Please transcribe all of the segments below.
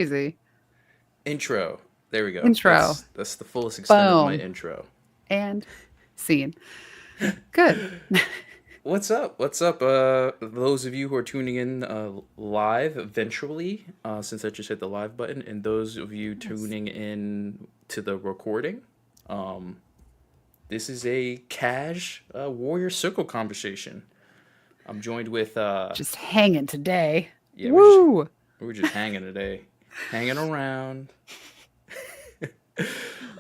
Crazy. Intro. There we go. Intro. That's the fullest extent of my Boom. intro. And scene. Good. What's up? What's up? Those of you who are tuning in live eventually, since I just hit the live button, and those of you Yes. tuning in to the recording, um, this is a cash Warrior Circle conversation. I'm joined with Just hanging today. yeah, Woo! we're just hanging today, hanging around.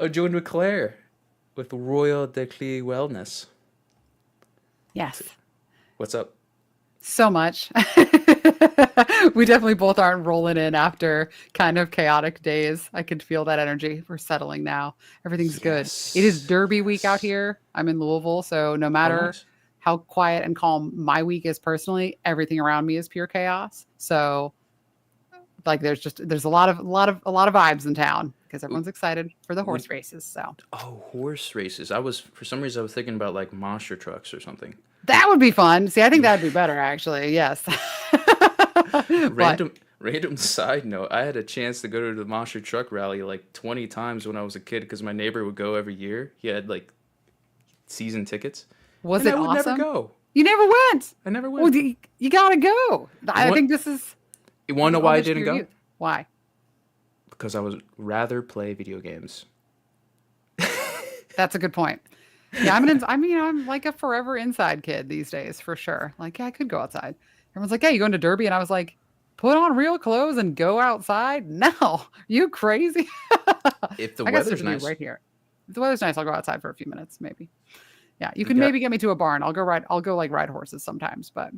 I'm joined with Claire with Royal Declay Wellness. Yes. What's up? So much. We definitely both aren't rolling in after kind of chaotic days. I could feel that energy. We're settling now. Everything's good. It is Yes. Derby week out Yes. here. I'm in Louisville, so no Oh, matter nice. how quiet and calm my week is personally, everything around me is pure chaos. So like there's a lot of vibes in town because everyone's excited for the When, horse races. So oh, horse races. For some reason, I was thinking about like monster trucks or something. that would be fun. See, I think that'd be better actually. Yes. But Random side note, I had a chance to go to the monster truck rally like 20 times when I was a kid because my neighbor would go every year. He had like season tickets, was and I it would never awesome? go. You never went. I never Well, went. you gotta go. You I want think this is you want to know why I homage to didn't your go? youth. Why? Because I would rather play video games. That's a good point. Yeah, I'm like a forever inside kid these days for sure. Like, yeah, I could go outside. Everyone's like, "Yeah, you going to Derby?" And I was like, "Put on real clothes and go outside." No, you crazy? If the I guess weather's there's a view nice, right here. If the weather's nice, I'll go outside for a few minutes, maybe. Yeah, you you can got maybe get me to a barn. I'll go like ride horses sometimes, but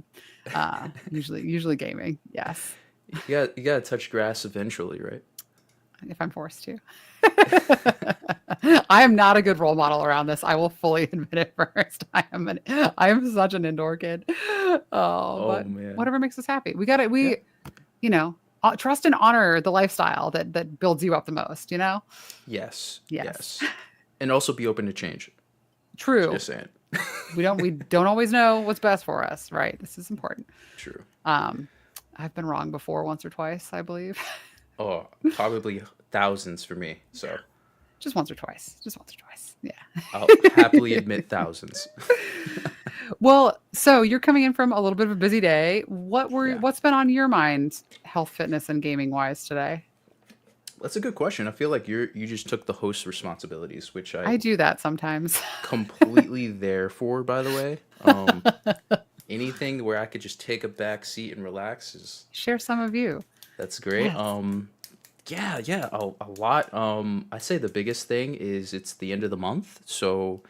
usually gaming. Yes, you got to touch grass eventually, right? if I'm forced to. I am not a good role model around this. I will fully admit it first. I am such an indoor kid. Oh, Oh but man. whatever makes us happy. We got it. Yeah. You know, trust and honor the lifestyle that builds you up the most, you know? Yes. Yes. Yes. And also be open to change. True. Just saying. We don't always know what's best for us, right? This is important. True. Um, I've been wrong before once or twice, I believe. Oh, probably thousands for me. So Just once or twice. Just once or twice. I'll Yeah. happily admit thousands. Well, so you're coming in from a little bit of a busy day. Yeah. What's been on your mind, health, fitness, and gaming wise today? That's a good question. I feel like you just took the host responsibilities, which I I do that sometimes. completely there for, by the way. Anything where I could just take a back seat and relax is Share some of you. that's great. Yes. Yeah, a lot. I say the biggest thing is it's the end of the month. So,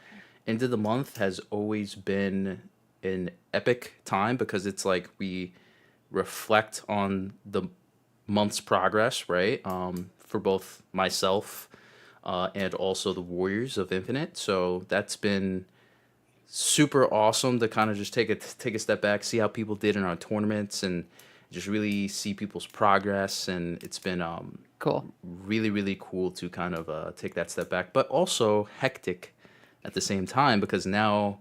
end of the month has always been an epic time because it's like we reflect on the month's progress, right? For both myself and also the Warriors of Infinite. So that's been super awesome to kind of just take a step back, see how people did in our tournaments, and just really see people's progress. And it's been Cool. really cool to kind of take that step back, but also hectic at the same time because now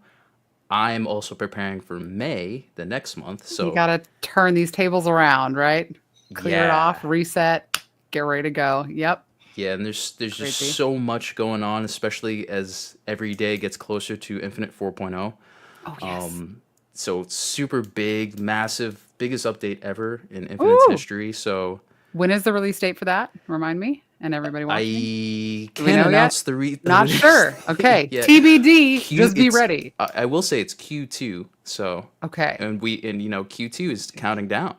I'm also preparing for May, the next month. You So got to turn these tables around, right? Clear it off, yeah, reset, get ready to go. Yep. yeah, and there's just Crazy. so much going on, especially as every day gets closer to Infinite 4.0. Oh, yes. So it's super big, massive, biggest update ever in Infinite's Ooh. history. So When is the release date for that? Remind me and everybody watching. I Do we can't know yet? announce the Not release sure. Okay. yet. TBD. Q Just be it's ready. I will say it's Q2. So Okay. and Q2 is counting down.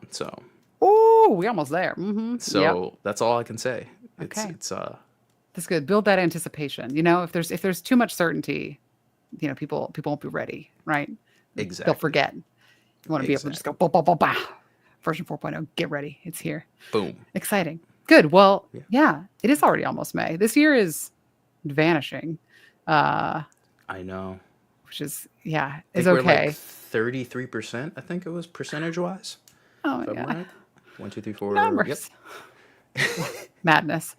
Oh, we almost there. Yep. So that's all I can say. Okay. It's That's good. Build that anticipation. You know, if there's too much certainty, people won't be ready, right? They'll exactly. forget. You want to be able to just go Exactly. bah, bah, bah, bah. Version 4.0, get ready. It's here. Boom. Exciting. Good. Well, Yeah. yeah, it is already almost May. This year is vanishing. Uh, I know. which is yeah, I is think we're like okay. 33%, I think it was percentage wise. Oh If my I'm god. right. One, two, three, four. Yep. Numbers. Madness.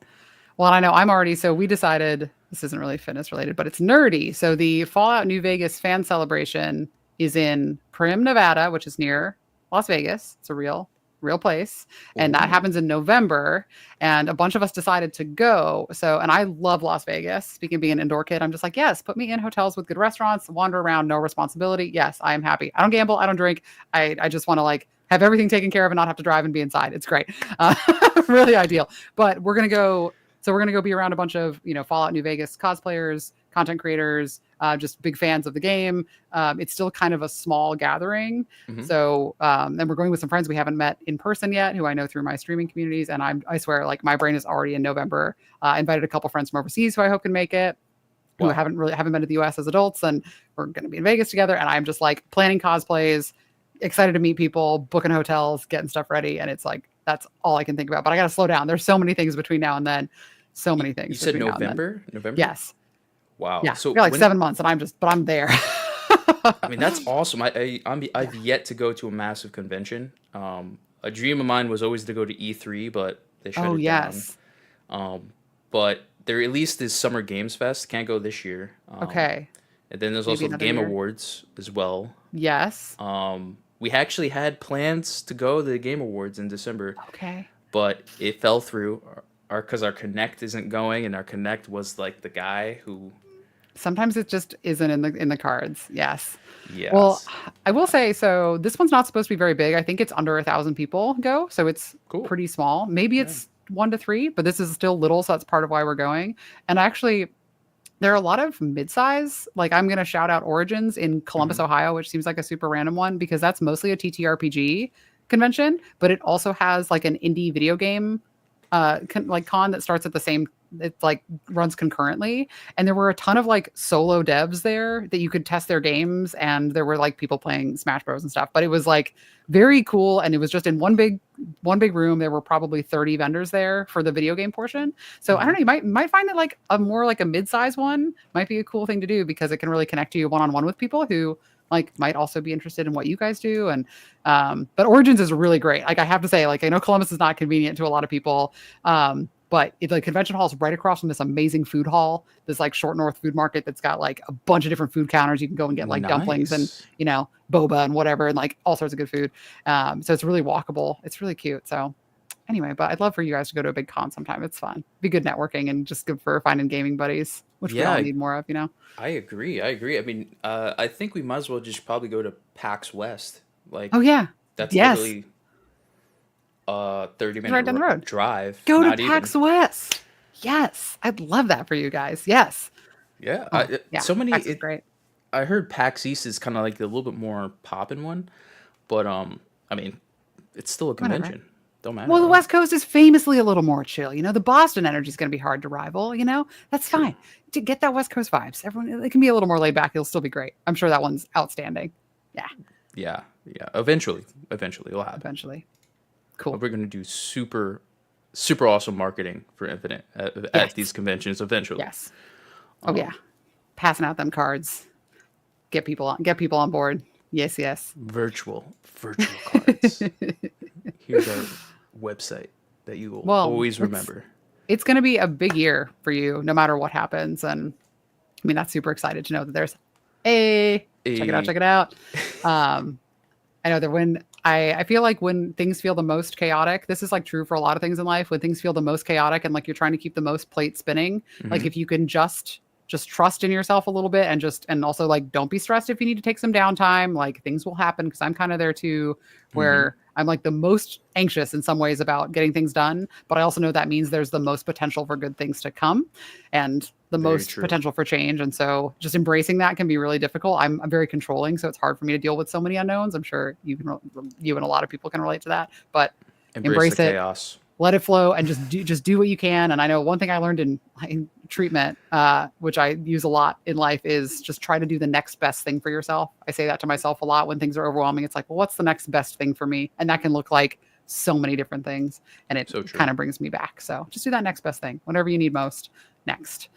Well, I know I'm already so we decided this isn't really fitness related, but it's nerdy. So the Fallout New Vegas fan celebration is in Primm, Nevada, which is near Las Vegas. It's a real real place, and that Ooh. happens in November. And a bunch of us decided to go. So, and I love Las Vegas. Speaking of being an indoor kid, I'm just like, yes, put me in hotels with good restaurants, wander around, no responsibility. Yes, I am happy. I don't gamble, I don't drink. I just want to like have everything taken care of and not have to drive and be inside. It's great. Uh, really ideal. But we're gonna go. So we're gonna go be around a bunch of Fallout New Vegas cosplayers, content creators, just big fans of the game. It's still kind of a small gathering. Hmm. So and we're going with some friends we haven't met in person yet, who I know through my streaming communities. And I swear, like my brain is already in November. I invited a couple friends from overseas who I hope can make it, who Wow. haven't been to the US as adults, and we're going to be in Vegas together. And I'm just like planning cosplays, excited to meet people, booking hotels, getting stuff ready. And it's like, that's all I can think about. But I got to slow down. There's so many things between now and then. So You, many you things said between now and then. November? November? Yes. Wow. Yeah. We So got like when 7 months and but I'm there. I mean, that's awesome. Yeah. I've yet to go to a massive convention. A dream of mine was always to go to E3, but they shut Oh, it down. yes. Um, but there at least is Summer Games Fest. Can't go this year. Okay. And then there's Maybe also the another Game year. Awards as well. Yes. We actually had plans to go to the Game Awards in December, Okay. but it fell through. Our Because our Connect isn't going, and our Connect was like the guy who, Sometimes it just isn't in the cards. Yes. Well, yes, I will say so. This one's not supposed to be very big. I think it's under 1,000 people go, so it's cool. pretty small. Maybe Yeah. it's 1 to 3, but this is still little, so that's part of why we're going. And actually, there are a lot of mid-size. Like I'm gonna shout out Origins in Columbus, Hmm. Ohio, which seems like a super random one because that's mostly a TTRPG convention, but it also has like an indie video game like con that starts at the same. It like runs concurrently, and there were a ton of like solo devs there that you could test their games, and there were like people playing Smash Bros and stuff. But it was like very cool, and it was just in one big room. There were probably 30 vendors there for the video game portion. So I don't Hmm. know, you might find that like a more like a mid-size one might be a cool thing to do because it can really connect you one-on-one with people who like might also be interested in what you guys do. And but Origins is really great. Like I have to say, like I know Columbus is not convenient to a lot of people. But the convention hall is right across from this amazing food hall, this like short north food market that's got like a bunch of different food counters. You can go and get like dumplings and Nice. boba and whatever, and like all sorts of good food. So it's really walkable. It's really cute. So anyway, but I'd love for you guys to go to a big con sometime. It's fun. Be good networking and just good for finding gaming buddies, which we all Yeah, need more of. I agree. I agree. I mean, I think we might as well just probably go to PAX West. Oh Like, yeah, that's yes, literally a 30 it's minute right down the road. drive. Go to Not even. PAX West. Yes, I'd love that for you guys. Yes. Yeah. Oh yeah, So many. PAX is great. I heard PAX East is kind of like the little bit more poppin' one, but I mean, it's still a Whatever. convention. Don't matter, Well, the right? West Coast is famously a little more chill. The Boston energy is going to be hard to rival. That's True. fine. To get that West Coast vibes, everyone it can be a little more laid back. It'll still be great. I'm sure that one's outstanding. Yeah, Yeah. Yeah. Eventually, it'll happen. eventually. But Cool. we're gonna do super awesome marketing for Infinite at these Yes. conventions eventually. Yes. Oh yeah. Um, Passing out them cards. Get people on board. Yes, yes. virtual cards. Here's our website that you will Well, always it's remember. it's going to be a big year for you, no matter what happens. And I mean, that's super excited to know that there's a check it out, A check it out. Um, I know that I feel like when things feel the most chaotic, this is like true for a lot of things in life. When things feel the most chaotic and like you're trying to keep the most plate spinning, like Mhm. if you can just trust in yourself a little bit and also like don't be stressed if you need to take some downtime. Like things will happen because I'm kind of there too, Mhm. where I'm like the most anxious in some ways about getting things done, but I also know that means there's the most potential for good things to come and the Very most true. potential for change. And so just embracing that can be really difficult. I'm very controlling, so it's hard for me to deal with so many unknowns. I'm sure you and a lot of people can relate to that, but Embrace the embrace it, chaos. let it flow, and just do what you can. And I know one thing I learned in treatment, which I use a lot in life, is just try to do the next best thing for yourself. I say that to myself a lot when things are overwhelming. It's like, well, what's the next best thing for me? And that can look like so many different things, and it So true. kind of brings me back. So just do that next best thing, whatever you need most. Next,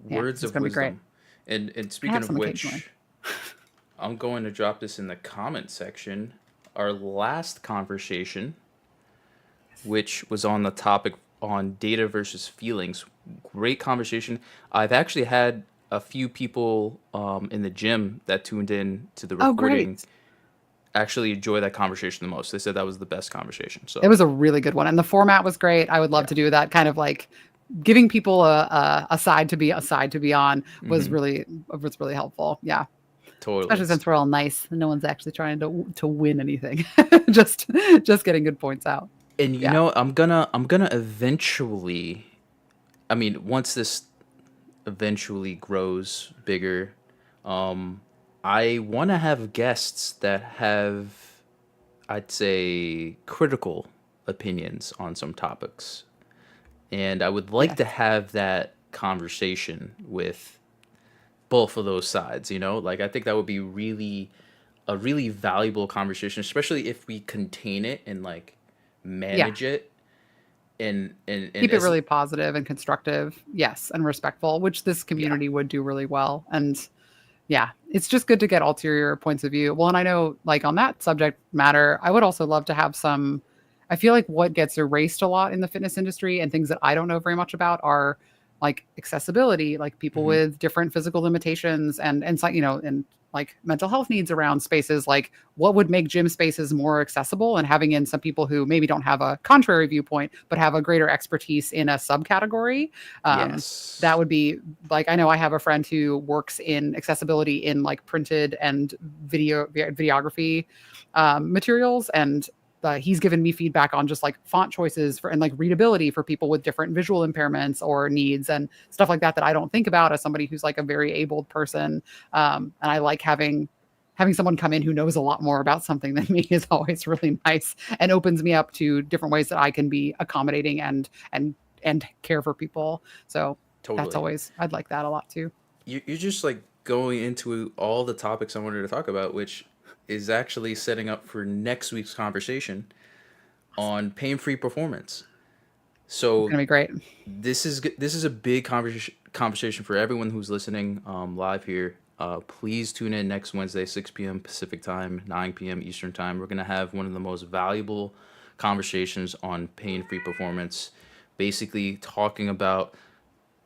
yeah, Words it's of gonna be great. wisdom. And I speaking have of some occasionally. which, I'm going to drop this in the comment section. Our last conversation, which was on the topic on data versus feelings. Great conversation. I've actually had a few people in the gym that tuned in to the Oh, recording great. actually enjoy that conversation the most. They said that was the best conversation. It So was a really good one, and the format was great. I would love yeah. to do that kind of like giving people a side to be on Hmm. was really helpful. Yeah. Totally. Especially since we're all nice and no one's actually trying to win anything. just just getting good points out. And you Yeah. know, I'm gonna eventually. I mean, once this eventually grows bigger, um, I want to have guests that have, I'd say, critical opinions on some topics, and I would like Yes. to have that conversation with both of those sides. You know, like I think that would be really a really valuable conversation, especially if we contain it and like Yeah. manage it and Keep it as really positive and constructive. Yes, and respectful, which this yeah. community would do really well. And yeah, it's just good to get ulterior points of view. Well, and I know, like, on that subject matter, I would also love to have some. I feel like what gets erased a lot in the fitness industry and things that I don't know very much about are like accessibility, like people Hmm. with different physical limitations and so, and like mental health needs around spaces. Like, what would make gym spaces more accessible, and having in some people who maybe don't have a contrary viewpoint but have a greater expertise in a subcategory. Um, that Yes. would be like, I know I have a friend who works in accessibility in like printed and videography materials, and he's given me feedback on just like font choices for and like readability for people with different visual impairments or needs and stuff like that I don't think about as somebody who's like a very abled person. And I like having someone come in who knows a lot more about something than me is always really nice and opens me up to different ways that I can be accommodating and care for people. So that's Totally. always, I'd like that a lot too. You're just like going into all the topics I wanted to talk about, which is actually setting up for next week's conversation on pain-free performance. It's So gonna be great. this is a big conversation for everyone who's listening live here. Please tune in next Wednesday, 6 p.m. Pacific time, 9 p.m. Eastern time. We're gonna have one of the most valuable conversations on pain-free performance, basically talking about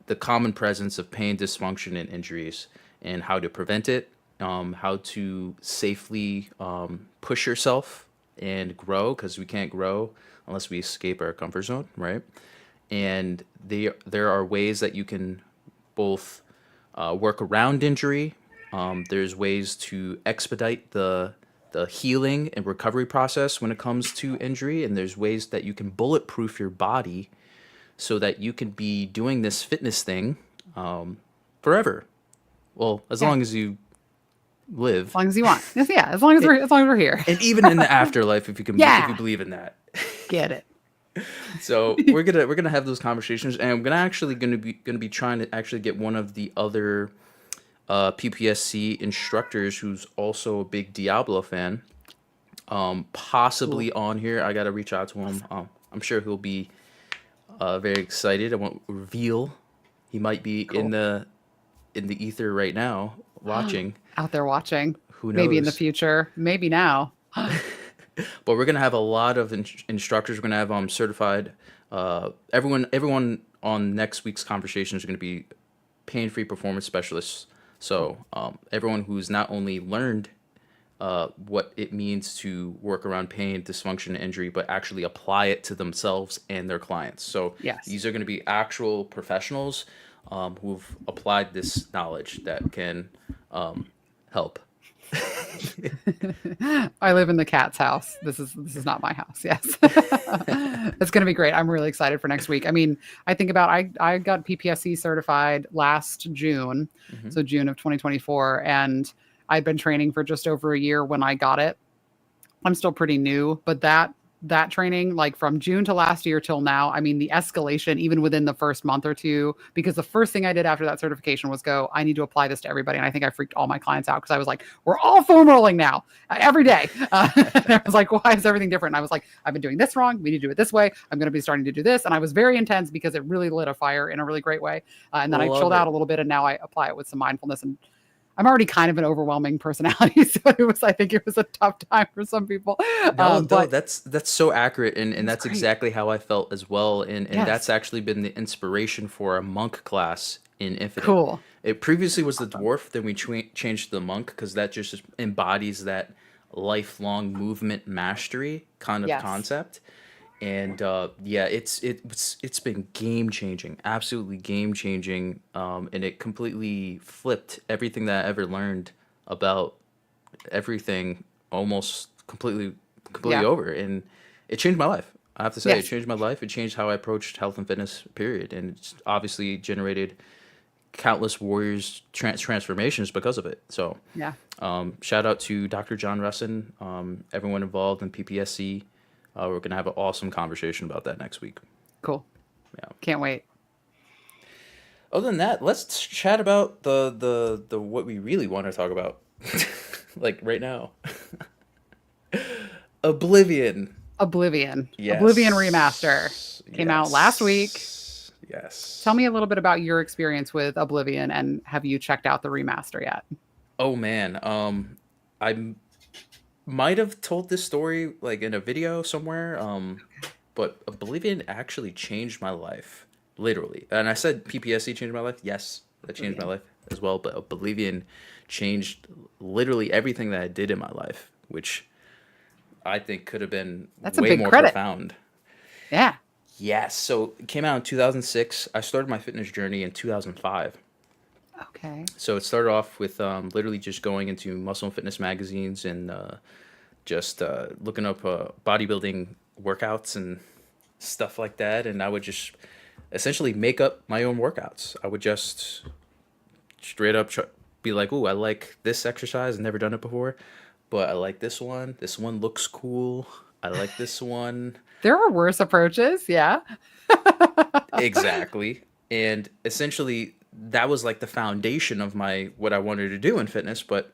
the common presence of pain, dysfunction, and injuries, and how to prevent it, how to safely push yourself and grow, because we can't grow unless we escape our comfort zone, right? And there are ways that you can both work around injury. There's ways to expedite the healing and recovery process when it comes to injury, and there's ways that you can bulletproof your body so that you can be doing this fitness thing forever. Well, as Yeah. long as you As live, long as you want. Yes, yeah. As long as we're here. and even in the afterlife, if you can, if you Yeah. believe in that. Get it. So we're gonna have those conversations, and I'm gonna be trying to actually get one of the other PPSC instructors who's also a big Diablo fan, Cool. possibly on here. I gotta reach out to him. Awesome. I'm sure he'll be very excited. I won't reveal. He might be Cool. in the ether right now watching. Out there watching. Who Maybe in the knows? future. Maybe now. But we're gonna have a lot of instructors. We're gonna have certified. Everyone on next week's conversations are gonna be pain-free performance specialists. Cool. So everyone who's not only learned what it means to work around pain, dysfunction, and injury, but actually apply it to themselves and their clients. So Yes. these are going to be actual professionals who've applied this knowledge that can help. I live in the cat's house. This is not my house. Yes. It's going to be great. I'm really excited for next week. I mean, I think about I got PPSC certified last June, Hmm. so June of 2024, and I'd been training for just over a year when I got it. I'm still pretty new, but that training, like from June to last year till now, I mean, the escalation even within the first month or two, because the first thing I did after that certification was go, I need to apply this to everybody. And I think I freaked all my clients out because I was like, we're all foam rolling now every day. And I was like, why is everything different? And I was like, I've been doing this wrong. We need to do it this way. I'm going to be starting to do this. And I was very intense because it really lit a fire in a really great way. And then I Love chilled out a it. little bit and now I apply it with some mindfulness, and I'm already kind of an overwhelming personality, so I think it was a tough time for some people. No, no, But that's so accurate, it and was that's great. exactly how I felt as well, and that's Yes. actually been the inspiration for a monk class in Infinite. Cool. It previously was the Awesome. dwarf, then we changed to the monk because that just embodies that lifelong movement mastery kind of Yes. concept. And yeah, it's been game changing, absolutely game changing, and it completely flipped everything that I ever learned about everything, almost completely Yeah. over, and it changed my life. I have to say, it Yes. changed my life. It changed how I approached health and fitness. Period, and it's obviously generated countless warriors transformations because of it. So, Yeah. shout out to Dr. John Russin, everyone involved in PPSC. We're gonna have an awesome conversation about that next week. Cool. Yeah. Can't wait. Other than that, let's chat about the what we really want to talk about, like right now. Oblivion. Oblivion. Oblivion remaster Yes. came out last week. Yes. Tell me Yes. a little bit about your experience with Oblivion, and have you checked out the remaster yet? Oh man. I might have told this story like in a video somewhere. But Oblivion actually changed my life, literally. And I said PPSC changed my life. Yes, that changed my Oblivion. life as well. But Oblivion changed literally everything that I did in my life, which I think could have been That's a way big more credit. profound. Yeah. Yes. So it came out in 2006. I started my fitness journey in 2005. Okay. So it started off with literally just going into muscle and fitness magazines and just looking up bodybuilding workouts and stuff like that. And I would just essentially make up my own workouts. I would just straight up be like, "Ooh, I like this exercise. I've never done it before, but I like this one. This one looks cool. I like this one." There are worse approaches. Yeah. Exactly. And essentially that was like the foundation of my what I wanted to do in fitness, but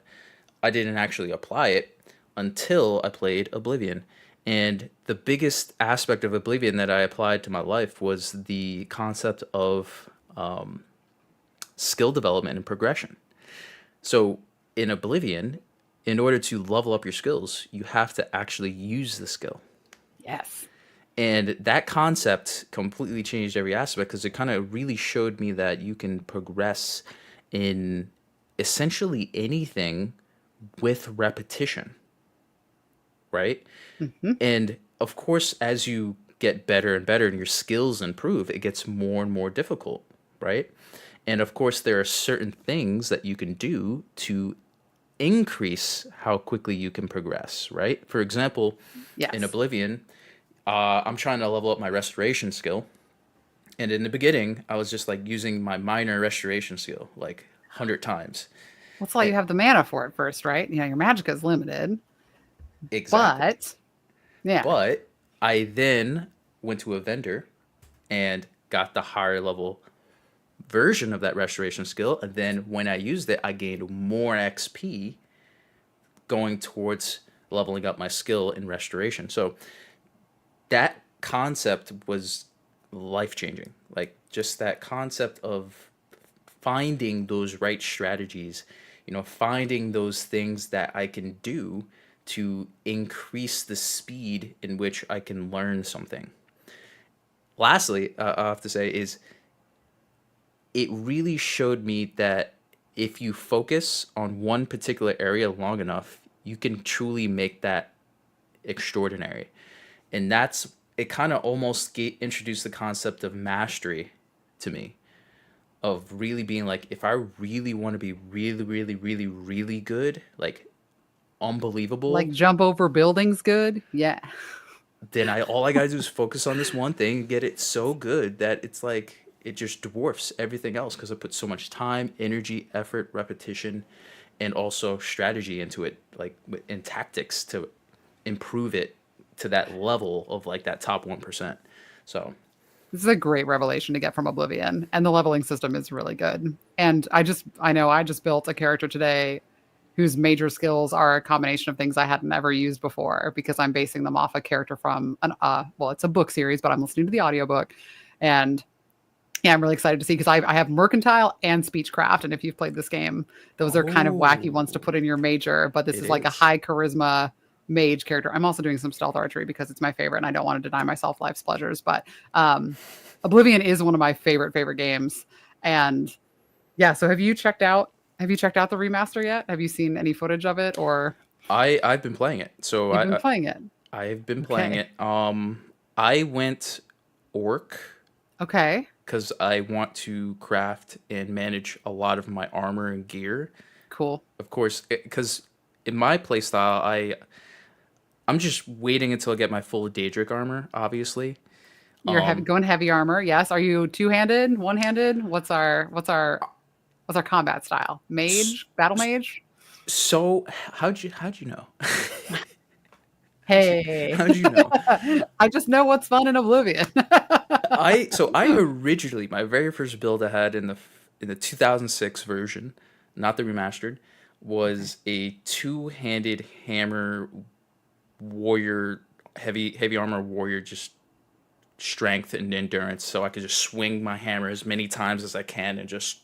I didn't actually apply it until I played Oblivion. And the biggest aspect of Oblivion that I applied to my life was the concept of skill development and progression. So in Oblivion, in order to level up your skills, you have to actually use the skill. Yes. And that concept completely changed every aspect because it kind of really showed me that you can progress in essentially anything with repetition, right? Hmm. And of course, as you get better and better and your skills improve, it gets more and more difficult, right? And of course, there are certain things that you can do to increase how quickly you can progress, right? For example, in Yes. Oblivion, I'm trying to level up my restoration skill. And in the beginning, I was just like using my minor restoration skill like 100 times. Well, it's all you Eh, have the mana for at first, right? You know, your magic is limited, exactly. but yeah. But I then went to a vendor and got the higher level version of that restoration skill. And then when I used it, I gained more XP going towards leveling up my skill in restoration. So that concept was life changing. Like just that concept of finding those right strategies, finding those things that I can do to increase the speed in which I can learn something. Lastly, I have to say is it really showed me that if you focus on one particular area long enough, you can truly make that extraordinary. And that's it kind of almost introduced the concept of mastery to me, of really being like, if I really want to be really, really, really, really good, like Like unbelievable, jump over buildings good. Yeah. then I all I gotta do is focus on this one thing and get it so good that it's like it just dwarfs everything else because I put so much time, energy, effort, repetition, and also strategy into it, like in tactics to improve it to that level of like that top 1%. So This is a great revelation to get from Oblivion, and the leveling system is really good. And I know I just built a character today whose major skills are a combination of things I hadn't ever used before because I'm basing them off a character from well, it's a book series, but I'm listening to the audiobook. And yeah, I'm really excited to see because I have mercantile and speechcraft. And if you've played this game, those are kind of wacky ones to oh, put in your major, but this it is like a is. high charisma mage character. I'm also doing some stealth archery because it's my favorite and I don't want to deny myself life's pleasures. But Oblivion is one of my favorite games. And yeah, so have you checked out the remaster yet? Have you seen any footage of it or I've been playing it. So You've been playing it. I've been playing Okay. it. I went orc Okay. because I want to craft and manage a lot of my armor and gear. Cool. Of course, because in my playstyle, I'm just waiting until I get my full Daedric armor, obviously. You're heavy, going heavy armor. Yes. Are you two-handed, one-handed? What's our combat style? S- Mage? Battle s- mage? So how'd you know? Hey. How'd you know? I just know what's fun in Oblivion. I originally, my very first build I had in the 2006 version, not the remastered, Okay. was a two-handed hammer warrior, heavy armor warrior, just strength and endurance, so I could just swing my hammer as many times as I can and just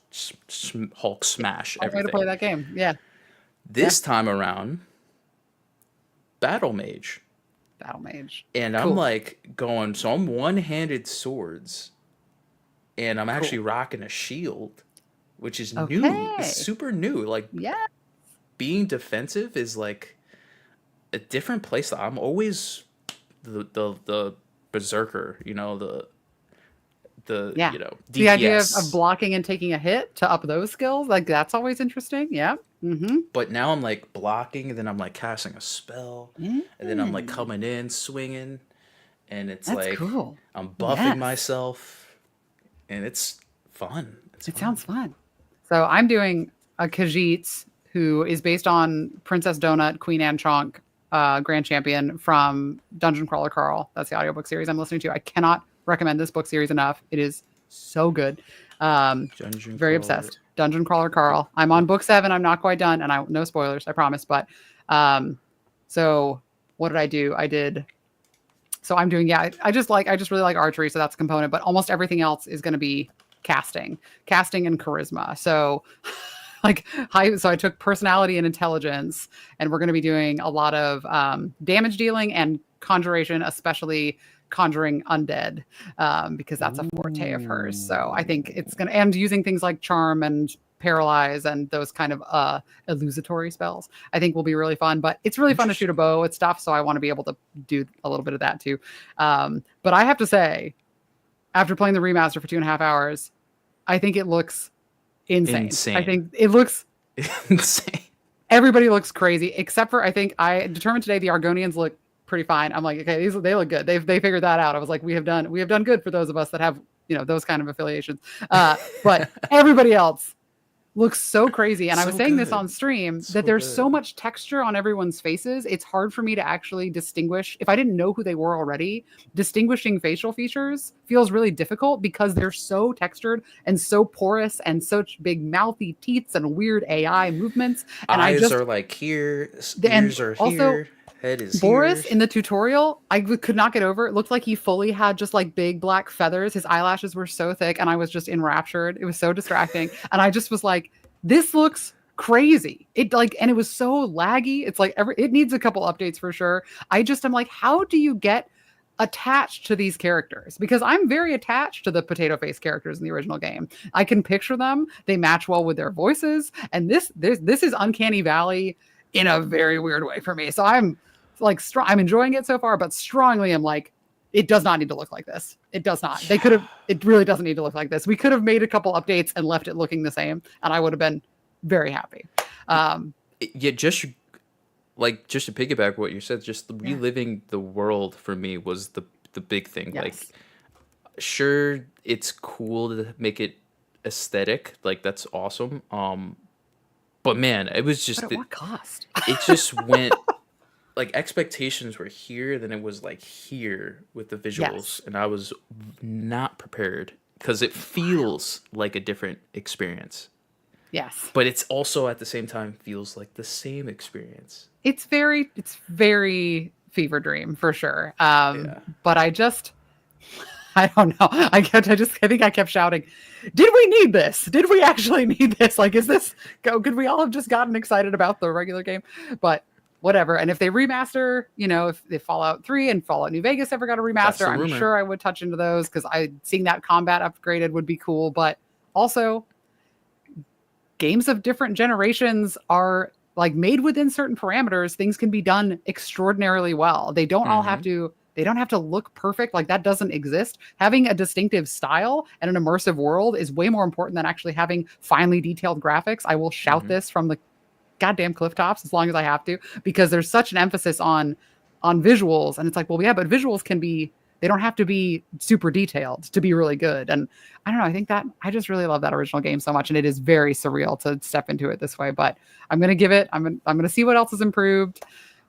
Hulk smash Fun way to play everything. that game. Yeah. Yeah. This time around, battle mage, Battle mage. and I'm Cool. like going, so I'm one-handed swords, and I'm actually Cool. rocking a shield, which is new. It's Okay. super new. Like Yeah. being defensive is like a different playstyle. I'm always the berserker, the Yeah. The idea of DPS. blocking and taking a hit to up those skills, like that's always interesting. Yeah. Mm-hmm. But now I'm like blocking, and then I'm like casting a spell, and then I'm like Mm, coming in swinging, and it's that's like cool. I'm buffing Yes. myself, and it's fun. It's It fun. sounds fun. So I'm doing a Khajiit who is based on Princess Donut, Queen Anne Chonk, Grand Champion from Dungeon Crawler Carl. That's the audiobook series I'm listening to. I cannot recommend this book series enough. It is so good. Dungeon Very crawler. obsessed. Dungeon Crawler What? Carl. I'm on What? book 7. I'm not quite done, and I no spoilers, I promise. But um, so what did I do? I did. So I'm doing, yeah, I just really like archery, so that's a component, but almost everything else is going to be casting and charisma. So like high, so I took personality and intelligence, and we're going to be doing a lot of damage dealing and conjuration, especially conjuring undead, because that's a forte of hers. So I think it's Ooh. going to, and using things like charm and paralyze and those kind of illusory spells, I think will be really fun. But it's really fun to shoot a Interesting. bow at stuff, so I want to be able to do a little bit of that too. But I have to say, after playing the remaster for 2.5 hours, I think it looks insane. I Insane. think it looks, Insane. everybody looks crazy except for, I think I determined today the Argonians look pretty fine. I'm like, okay, they look good. They figured that out. I was like, we have done good for those of us that have, those kind of affiliations. But everybody else looks so crazy. And I was So saying this good. on stream that So there's so good. much texture on everyone's faces. It's hard for me to actually distinguish. If I didn't know who they were already, distinguishing facial features feels really difficult because they're so textured and so porous and such big mouthy teeth and weird AI movements. And I Eyes just, are like here, and ears are also here, head is here. Boris in the tutorial, could not get over. It looked like he fully had just like big black feathers. His eyelashes were so thick, and I was just enraptured. It was so distracting. And I just was like, this looks crazy. It like, and it was so laggy. It's like it needs a couple updates for sure. I just am like, how do you get attached to these characters? Because I'm very attached to the potato face characters in the original game. I can picture them. They match well with their voices. And this is Uncanny Valley in a very weird way for me. So I'm like I'm enjoying it so far, but strongly I'm like, it does not need to look like this. It does not. They could Yeah. have, it really doesn't need to look like this. We could have made a couple updates and left it looking the same, and I would have been very happy. Um, Yeah, just to piggyback what you said, just yeah. reliving the world for me was the big thing. Like, Yes. sure, it's cool to make it aesthetic, like that's awesome. But man, it was But just at what cost? it just went like expectations were here, then it was like here with the Yes. visuals, and I was not prepared because it Wild. feels like a different experience, Yes. but it's also at the same time feels like the same experience. It's very fever dream for sure. Yeah. But I don't know. I think I kept shouting, did we need this? Did we actually need this? Like, could we all have just gotten excited about the regular game? But whatever. And if they remaster, if Fallout 3 and Fallout New Vegas ever got a That's remaster, the I'm rumor. sure I would touch into those because seeing that combat upgraded would be cool. But also, games of different generations are like made within certain parameters, things can be done extraordinarily well. They don't all have Mm-hmm. to they don't have to look perfect. Like that doesn't exist. Having a distinctive style and an immersive world is way more important than actually having finely detailed graphics. I will shout Mm-hmm. this from the goddamn cliff tops as long as I have to, because there's such an emphasis on visuals. And it's like, well, yeah, but visuals can be, they don't have to be super detailed to be really good. And I don't know, I think that I just really love that original game so much. And it is very surreal to step into it this way. But I'm gonna give it, I'm gonna see what else is improved.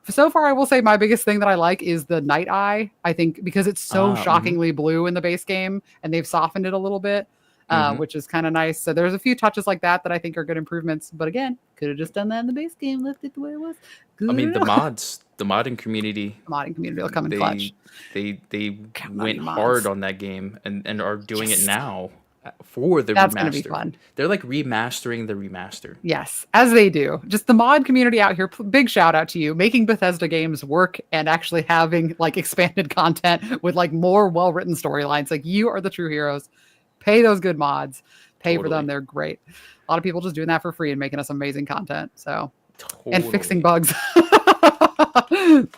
So far, I will say my biggest thing that I like is the night eye. I think because it's so Mm-hmm. shockingly blue in the base game and they've softened it a little bit, Mm-hmm. which is kind of nice. So there's a few touches like that that I think are good improvements. But again, could have just done that in the base game, left it the way it was. I mean, Good. the modding community, The modding community will come in they clutch. they Counting on went you, hard mods. on that game and are doing it Yes, now for the that's gonna be remaster. fun. They're like remastering the remaster. Yes, as they do. Just the mod community out here. Big shout out to you, making Bethesda games work and actually having like expanded content with like more well written storylines. Like you are the true heroes. Pay those good mods. Pay for them. Totally. They're great. A lot of people just doing that for free and making us amazing content. So and fixing Totally. bugs.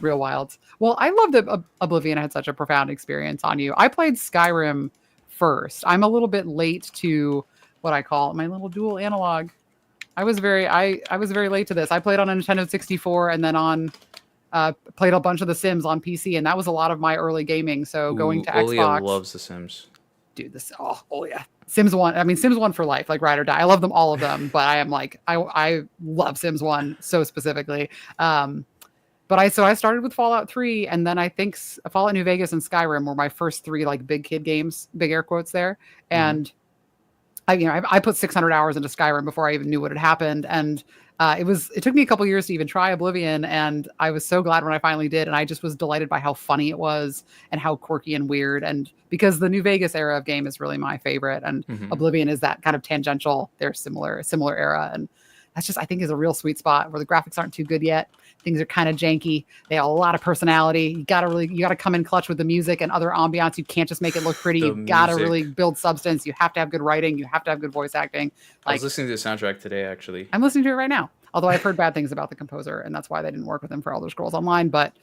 Real wild. Well, I love that Oblivion had such a profound experience on you. I played Skyrim first. I'm a little bit late to what I call my little dual analog. I was very late to this. I played on a Nintendo 64 and then on played a bunch of The Sims on PC, and that was a lot of my early gaming. So going Ooh, to Olia Xbox, loves The Sims. dude, this oh yeah. Sims 1, I mean Sims 1 for life, like ride or die. I love them all of them, but I am like I love Sims 1 so specifically. But I started with Fallout 3 and then I think Fallout New Vegas and Skyrim were my first three like big kid games, big air quotes there. Mm-hmm. And I put 600 hours into Skyrim before I even knew what had happened, and it took me a couple years to even try Oblivion, and I was so glad when I finally did, and I just was delighted by how funny it was and how quirky and weird, and because the New Vegas era of game is really my favorite, and Mm-hmm. Oblivion is that kind of tangential, they're similar era, and that's just I think is a real sweet spot where the graphics aren't too good yet. Things are kind of janky. They have a lot of personality. You gotta come in clutch with the music and other ambiance. You can't just make it look pretty. The You've got to music. really build substance. You have to have good writing. You have to have good voice acting. I was Like listening to the soundtrack today, actually. I'm listening to it right now. Although I've heard bad things about the composer, and that's why they didn't work with him for Elder Scrolls Online. But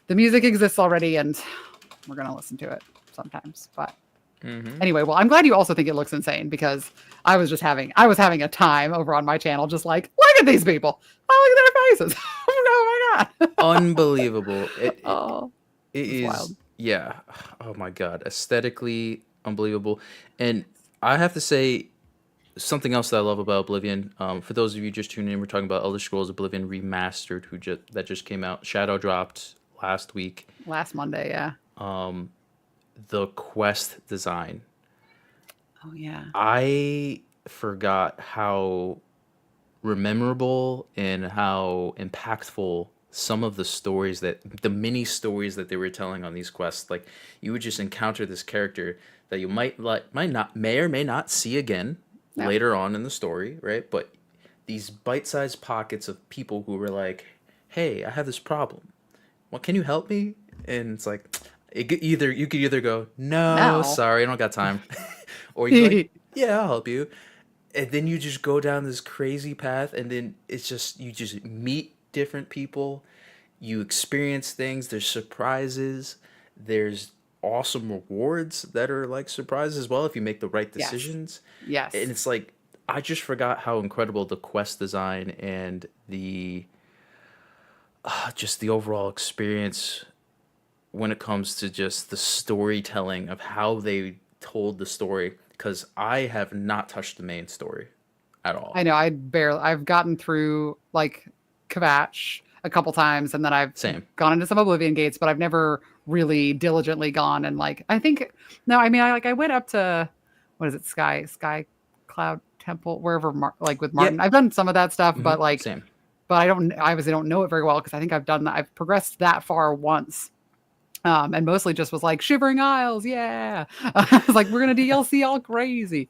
the music exists already, and we're gonna listen to it sometimes. But Mm-hmm. anyway, well, I'm glad you also think it looks insane because I was having a time over on my channel, just like, look at these people. Oh, look at their faces. Oh my god. Unbelievable. Oh, It it's is, wild. yeah. Oh my God. Aesthetically unbelievable. And I have to say something else that I love about Oblivion. For those of you just tuning in, we're talking about Elder Scrolls Oblivion Remastered, that just came out. Shadow dropped last week. Last Monday, yeah. The quest design. Oh yeah. I forgot how memorable and how impactful some of the mini stories that they were telling on these quests. Like you would just encounter this character that you might not may or may not see again Yeah. later on in the story, right? But these bite-sized pockets of people who were like, "Hey, I have this problem. What can you help me?" And it's like you could either go, "No, No. sorry, I don't got time," or you could be like, "Yeah, I'll help you." And then you just go down this crazy path, and then it's just you just meet different people, you experience things, there's surprises, there's awesome rewards that are like surprises as well if you make the right Yes. decisions. And Yes. it's like I just forgot how incredible the quest design and the just the overall experience when it comes to just the storytelling of how they told the story, because I have not touched the main story at all. I know. I've gotten through like Kvatch a couple times, and then I've Same. gone into some Oblivion gates, but I've never really diligently gone and like I think no, I mean I went up to what is it, Sky Cloud Temple, wherever like with Yeah. Martin. I've done some of that stuff, Hmm. but like Same. but I obviously don't know it very well because I think I've progressed that far once. And mostly just was like Shivering Isles, yeah. I was like, we're gonna DLC all crazy.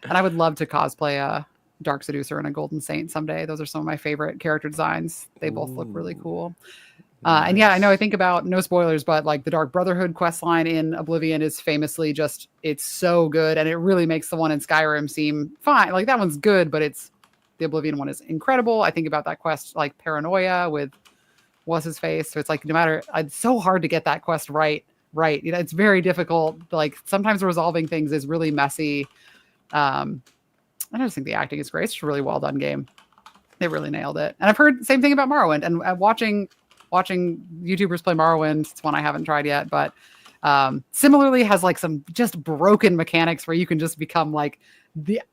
And I would love to cosplay a Dark Seducer and a Golden Saint someday. Those are some of my favorite character designs. They both look really Ooh, cool. And yeah, I know I nice. think about no spoilers, but like the Dark Brotherhood quest line in Oblivion is famously it's so good, and it really makes the one in Skyrim seem fine. Like that one's good, but the Oblivion one is incredible. I think about that quest like Paranoia with what's his face. So it's like no matter, it's so hard to get that quest right. Right, it's very difficult. Like sometimes resolving things is really messy. I just think the acting is great. It's a really well done game. They really nailed it. And I've heard the same thing about Morrowind. And watching YouTubers play Morrowind, it's one I haven't tried yet, but similarly has like some just broken mechanics where you can just become like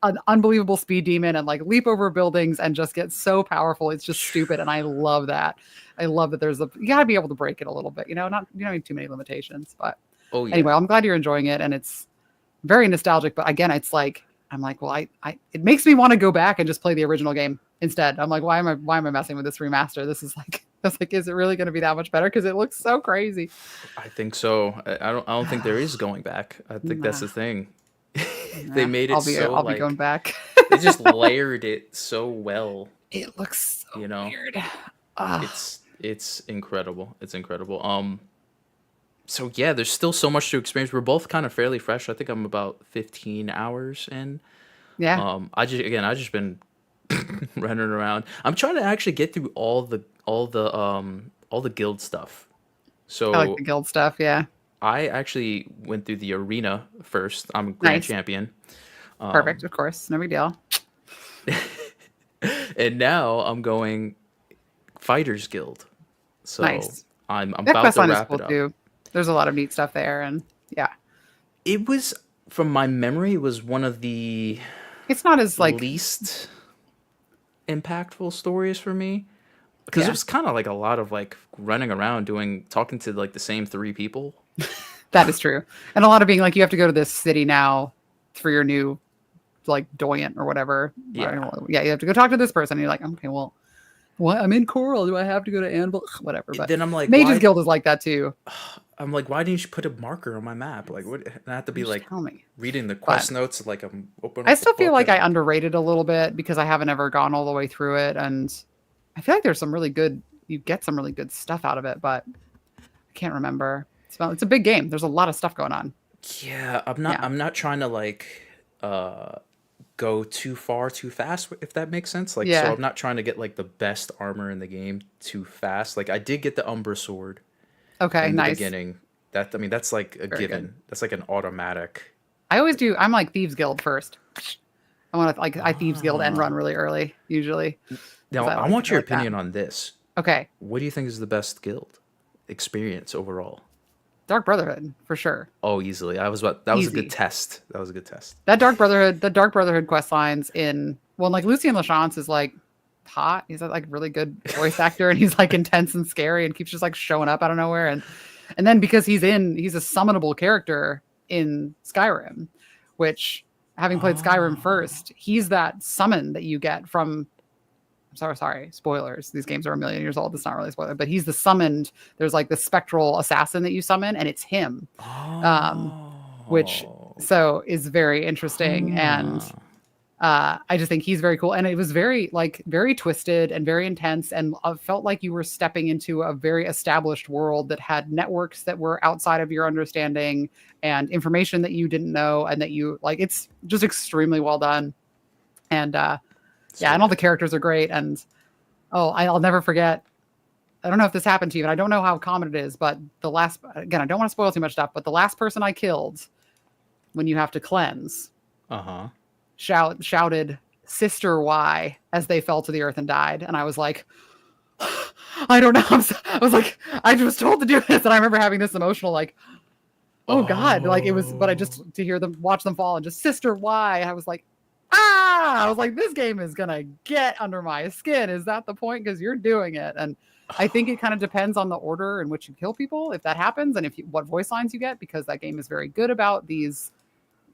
an unbelievable speed demon and like leap over buildings and just get so powerful. It's just stupid, and I love that. I love that you gotta be able to break it a little bit. Not you don't need too many limitations. But Oh yeah. anyway, I'm glad you're enjoying it, and it's very nostalgic. But again, it's like I'm like, well, it makes me want to go back and just play the original game instead. I'm like, why am I messing with this remaster? This is like, that's like, is it really going to be that much better? Because it looks so crazy. I think so. I don't think there is going back. I think that's Nah, the thing. They nah, made it so I'll be going like back. they just layered it so well, It looks so you know. weird. Ugh. It's incredible. It's incredible. So yeah, there's still so much to experience. We're both kind of fairly fresh. I think I'm about 15 hours in. Yeah, I just been running around. I'm trying to actually get through all the guild stuff. I like So the guild stuff. Yeah, I actually went through the arena first. I'm grand nice, champion. perfect. Of course, no big deal. And now I'm going fighters guild. So Nice. I'm That about quest to line is wrap cool it up. too. There's a lot of neat stuff there, and yeah, It was, from my memory, it was one of the it's not as like least impactful stories for me, because it yeah. was kind of like a lot of like running around talking to like the same three people. That is true. And a lot of being like, you have to go to this city now for your new, like, doyant or whatever. Yeah. Yeah, you have to go talk to this person. And you're like, okay, well, what? I'm in Coral. Do I have to go to Anvil? Whatever. But Then I'm like, Mages why? Guild is like that too. I'm like, why didn't you put a marker on my map? Like, what? And I have to be Just like tell me. reading the But quest notes, like I'm opening I up the still feel book like I and underrated a little bit because I haven't ever gone all the way through it. And I feel like there's some really good, you get some really good stuff out of it, but I can't remember. It's a big game. There's a lot of stuff going on. yeah, Yeah. I'm not trying to like uh go too far too fast, if that makes sense. Like, so Yeah. I'm not trying to get like the best armor in the game too fast. Like, I did get the Umbra sword Okay. in the Nice. beginning. That, I mean, that's like a Very good. given. That's like an automatic. I always do. I'm like Thieves Guild first. I want to like I Thieves Guild and run Ah. really early usually because Now, I want I your like that. opinion on this. Okay, What do you think is the best guild experience overall? Dark Brotherhood for sure. Oh, easily. That was a good Easy. test. That was a good test. The Dark Brotherhood quest lines in well, like Lucien Lachance is like hot. He's a like really good voice actor, and he's like intense and scary, and keeps just like showing up out of nowhere. And then because he's a summonable character in Skyrim, which having played Skyrim Oh. first, he's that summon that you get from sorry, spoilers. These games are a million years old. It's not really a spoiler, but he's the summoned. There's like the spectral assassin that you summon, and it's him, um, which Oh. so is very interesting. And Huh. I just think he's very cool. And it was very twisted and very intense, and felt like you were stepping into a very established world that had networks that were outside of your understanding and information that you didn't know, and that you like. It's just extremely well done. And yeah, So and all the good. characters are great. And oh, I'll never forget. I don't know if this happened to you, and I don't know how common it is, but the last again, I don't want to spoil too much stuff, but the last person I killed when you have to cleanse Uh-huh. shouted Sister Y as they fell to the earth and died. And I was like, I don't know. I was like, I was told to do this. And I remember having this emotional, like, oh God, like it was, but I just Oh. to hear them watch them fall and just Sister Y. I was like, ah, I was like, this game is gonna get under my skin. Is that the point? Because you're doing it. And I think it kind of depends on the order in which you kill people, if that happens, and what voice lines you get, because that game is very good about these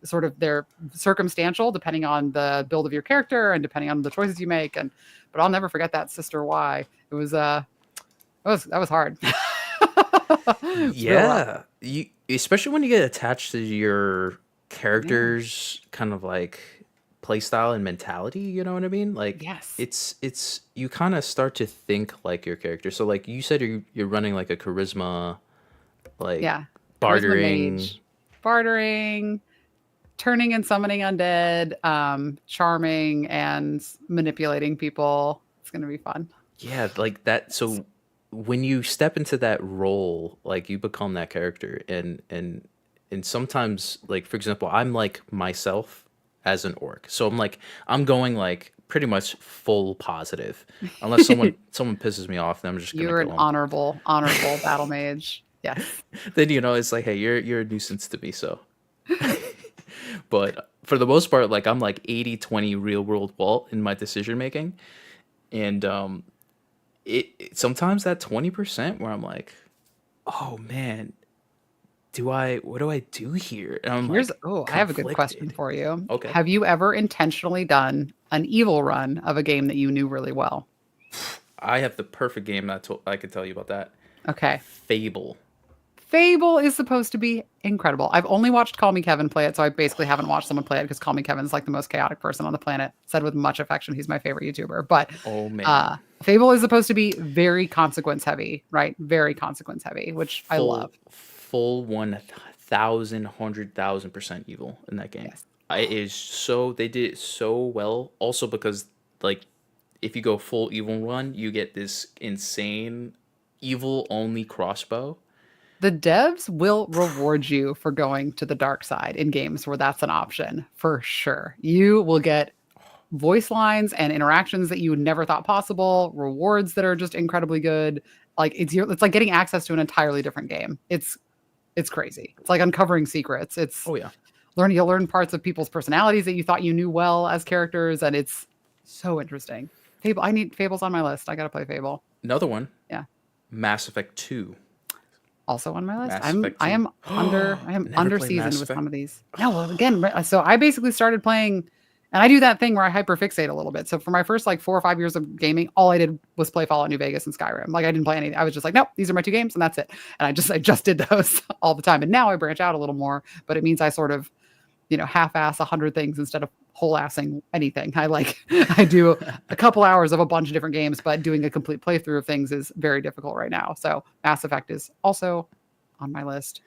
sort of they're circumstantial depending on the build of your character and depending on the choices you make. And but I'll never forget that Sister Y. It was that was hard. It was real rough. Yeah. You, especially when you get attached to your Yeah. character's kind of like play style and mentality, you know what I mean? Like, Yes. it's you kind of start to think like your character. So like you said, you're running like a charisma, like Yeah. Charisma bartering. mage. Bartering. turning and summoning undead, charming and manipulating people. It's gonna be fun. Yeah, like that. So when you step into that role, like you become that character, and sometimes, like for example, I'm like myself as an orc, so I'm going like pretty much full positive, unless someone pisses me off, then I'm just gonna You're an kill them. honorable battle mage. Yes. Then it's like, hey, you're a nuisance to me, so. But for the most part, like I'm like 80-20 real world Walt in my decision making, and sometimes that 20% where I'm like, oh man, what do I do here? And I'm Here's like I have a good question conflicted. for you. Okay. Have you ever intentionally done an evil run of a game that you knew really well? I have the perfect game I could tell you about that. Okay. Fable. Fable is supposed to be incredible. I've only watched Call Me Kevin play it, so I basically haven't watched someone play it because Call Me Kevin is like the most chaotic person on the planet. Said with much affection, he's my favorite YouTuber. But Oh man. Fable is supposed to be very consequence heavy, right? Very consequence heavy, which I love. Full 1,000% evil in that game. Yes. It is so they did it so well. Also because like if you go full evil run, you get this insane evil only crossbow. The devs will reward you for going to the dark side in games where that's an option for sure. You will get voice lines and interactions that you never thought possible, rewards that are just incredibly good. Like it's like getting access to an entirely different game. It's crazy. It's like uncovering secrets. It's Oh yeah. you'll learn parts of people's personalities that you thought you knew well as characters, and it's so interesting. Fable, I need Fable's on my list. I gotta play Fable. Another one. Yeah. Mass Effect 2. Also on my list. Mass Effect 2. I am Never under played Mass seasoned with Effect. some of these. No, well, again, so I basically started playing, and I do that thing where I hyperfixate a little bit. So for my first like 4 or 5 years of gaming, all I did was play Fallout New Vegas and Skyrim. Like I didn't play anything. I was just like, nope, these are my 2 games, and that's it. And I just did those all the time. And now I branch out a little more, but it means I sort of, half-ass 100 things instead of whole-assing anything. I do a couple hours of a bunch of different games, but doing a complete playthrough of things is very difficult right now. So Mass Effect is also on my list.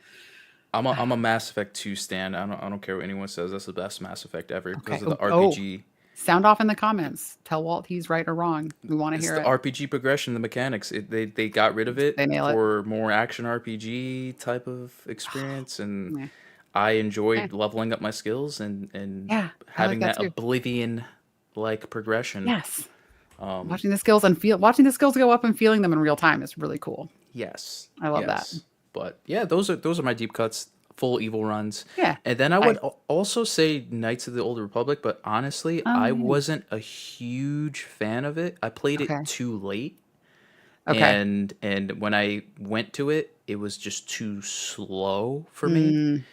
I'm a Mass Effect 2 stan. I don't care what anyone says. That's the best Mass Effect ever Okay. because of the Oh, RPG. sound off in the comments. Tell Walt he's right or wrong. We want to It's hear the it. RPG progression, the mechanics. They got rid of it They nail it. for more action RPG type of experience, and Yeah. I Yeah. enjoyed leveling up my skills and Yeah, I like having that that too. Oblivion like progression. Yes. Um, Watching the skills go up and feeling them in real time is really cool. yes, I love that. yes. But yeah, those are my deep cuts, full evil runs. Yeah. And then I I would also say Knights of the Old Republic, but honestly, Oh, I yeah. wasn't a huge fan of it. I played Okay. it too late. Okay. And when I went to it, it was just too slow for me. Mm,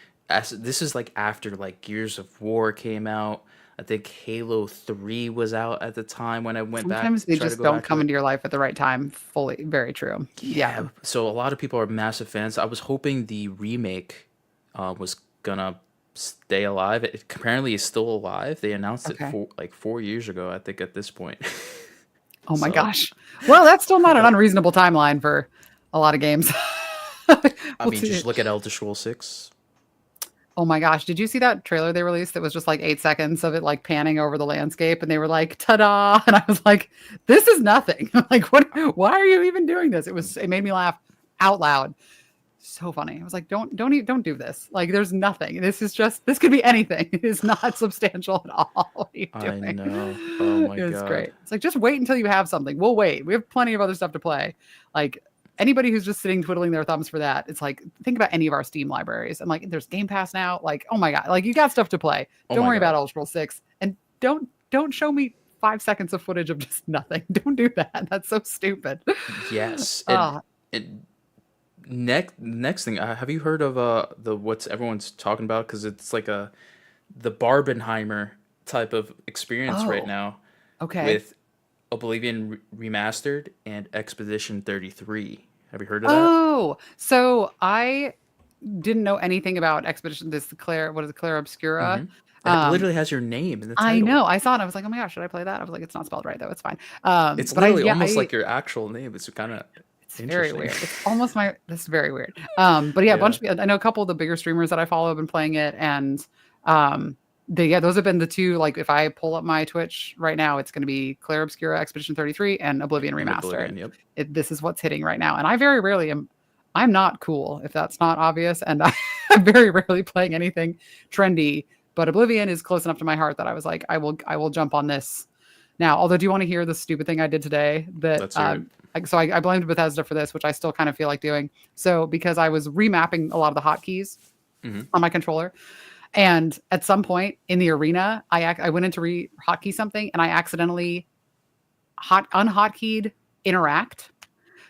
This is like after like Gears of War came out. I think Halo 3 was out at the time when I went back sometimes to they try to just go don't back to come it. into your life at the right time. Fully, very true. Yeah. Yeah, so a lot of people are massive fans. I was hoping the remake was gonna stay alive. It apparently is still alive. They announced it Okay. 4 years ago, I think, at this point. Oh my So, gosh. Well, that's still not an unreasonable timeline for a lot of games. I We'll mean, see. just look at Elder Scrolls 6. Oh my gosh, did you see that trailer they released that was just like 8 seconds of it like panning over the landscape and they were like, "Ta-da!" And I was like, "This is nothing." Like, why are you even doing this? It made me laugh out loud. So funny. I was like, don't do this. Like there's nothing. This could be anything. It is not substantial at all. What are you I doing? know. Oh my It was God. great. It's like just wait until you have something. We'll wait. We have plenty of other stuff to play. Like anybody who's just sitting twiddling their thumbs for that, it's like think about any of our Steam libraries. And like there's Game Pass now. Like, oh my God, like you got stuff to play. Oh Don't my worry about God. Elder Scrolls 6. And don't show me 5 seconds of footage of just nothing. Don't do that. That's so stupid. Yes. Ah, And next thing, have you heard of the what's everyone's talking about? Because it's like the Barbenheimer type of experience right oh, now okay. with Oblivion Remastered and Expedition 33. Have you heard of that? Oh, so I didn't know anything about Expedition. What is it, Claire Obscura? Mm-hmm. And it Um, literally has your name in the I title. know. I saw it. I was like, oh my gosh, should I play that? I was like, it's not spelled right though. It's fine. It's But I literally yeah, almost like your actual name. It's kind of it's very interesting. weird. It's almost this is very weird. But yeah, a bunch Yeah. of I know a couple of the bigger streamers that I follow have been playing it, and Um, yeah, those have been the two. Like, if I pull up my Twitch right now, it's going to be Claire Obscura Expedition 33 and Oblivion And Remastered. Oblivion, yep. This is what's hitting right now, and I very rarely am. I'm not cool if that's not obvious, and I'm very rarely playing anything trendy. But Oblivion is close enough to my heart that I was like, I will jump on this now. Although, do you want to hear the stupid thing I did today? That Let's hear it. I blamed Bethesda for this, which I still kind of feel like doing. So because I was remapping a lot of the hotkeys Hmm. on my controller, and at some point in the arena, I went into hotkey something, and I accidentally unhotkeyed interact.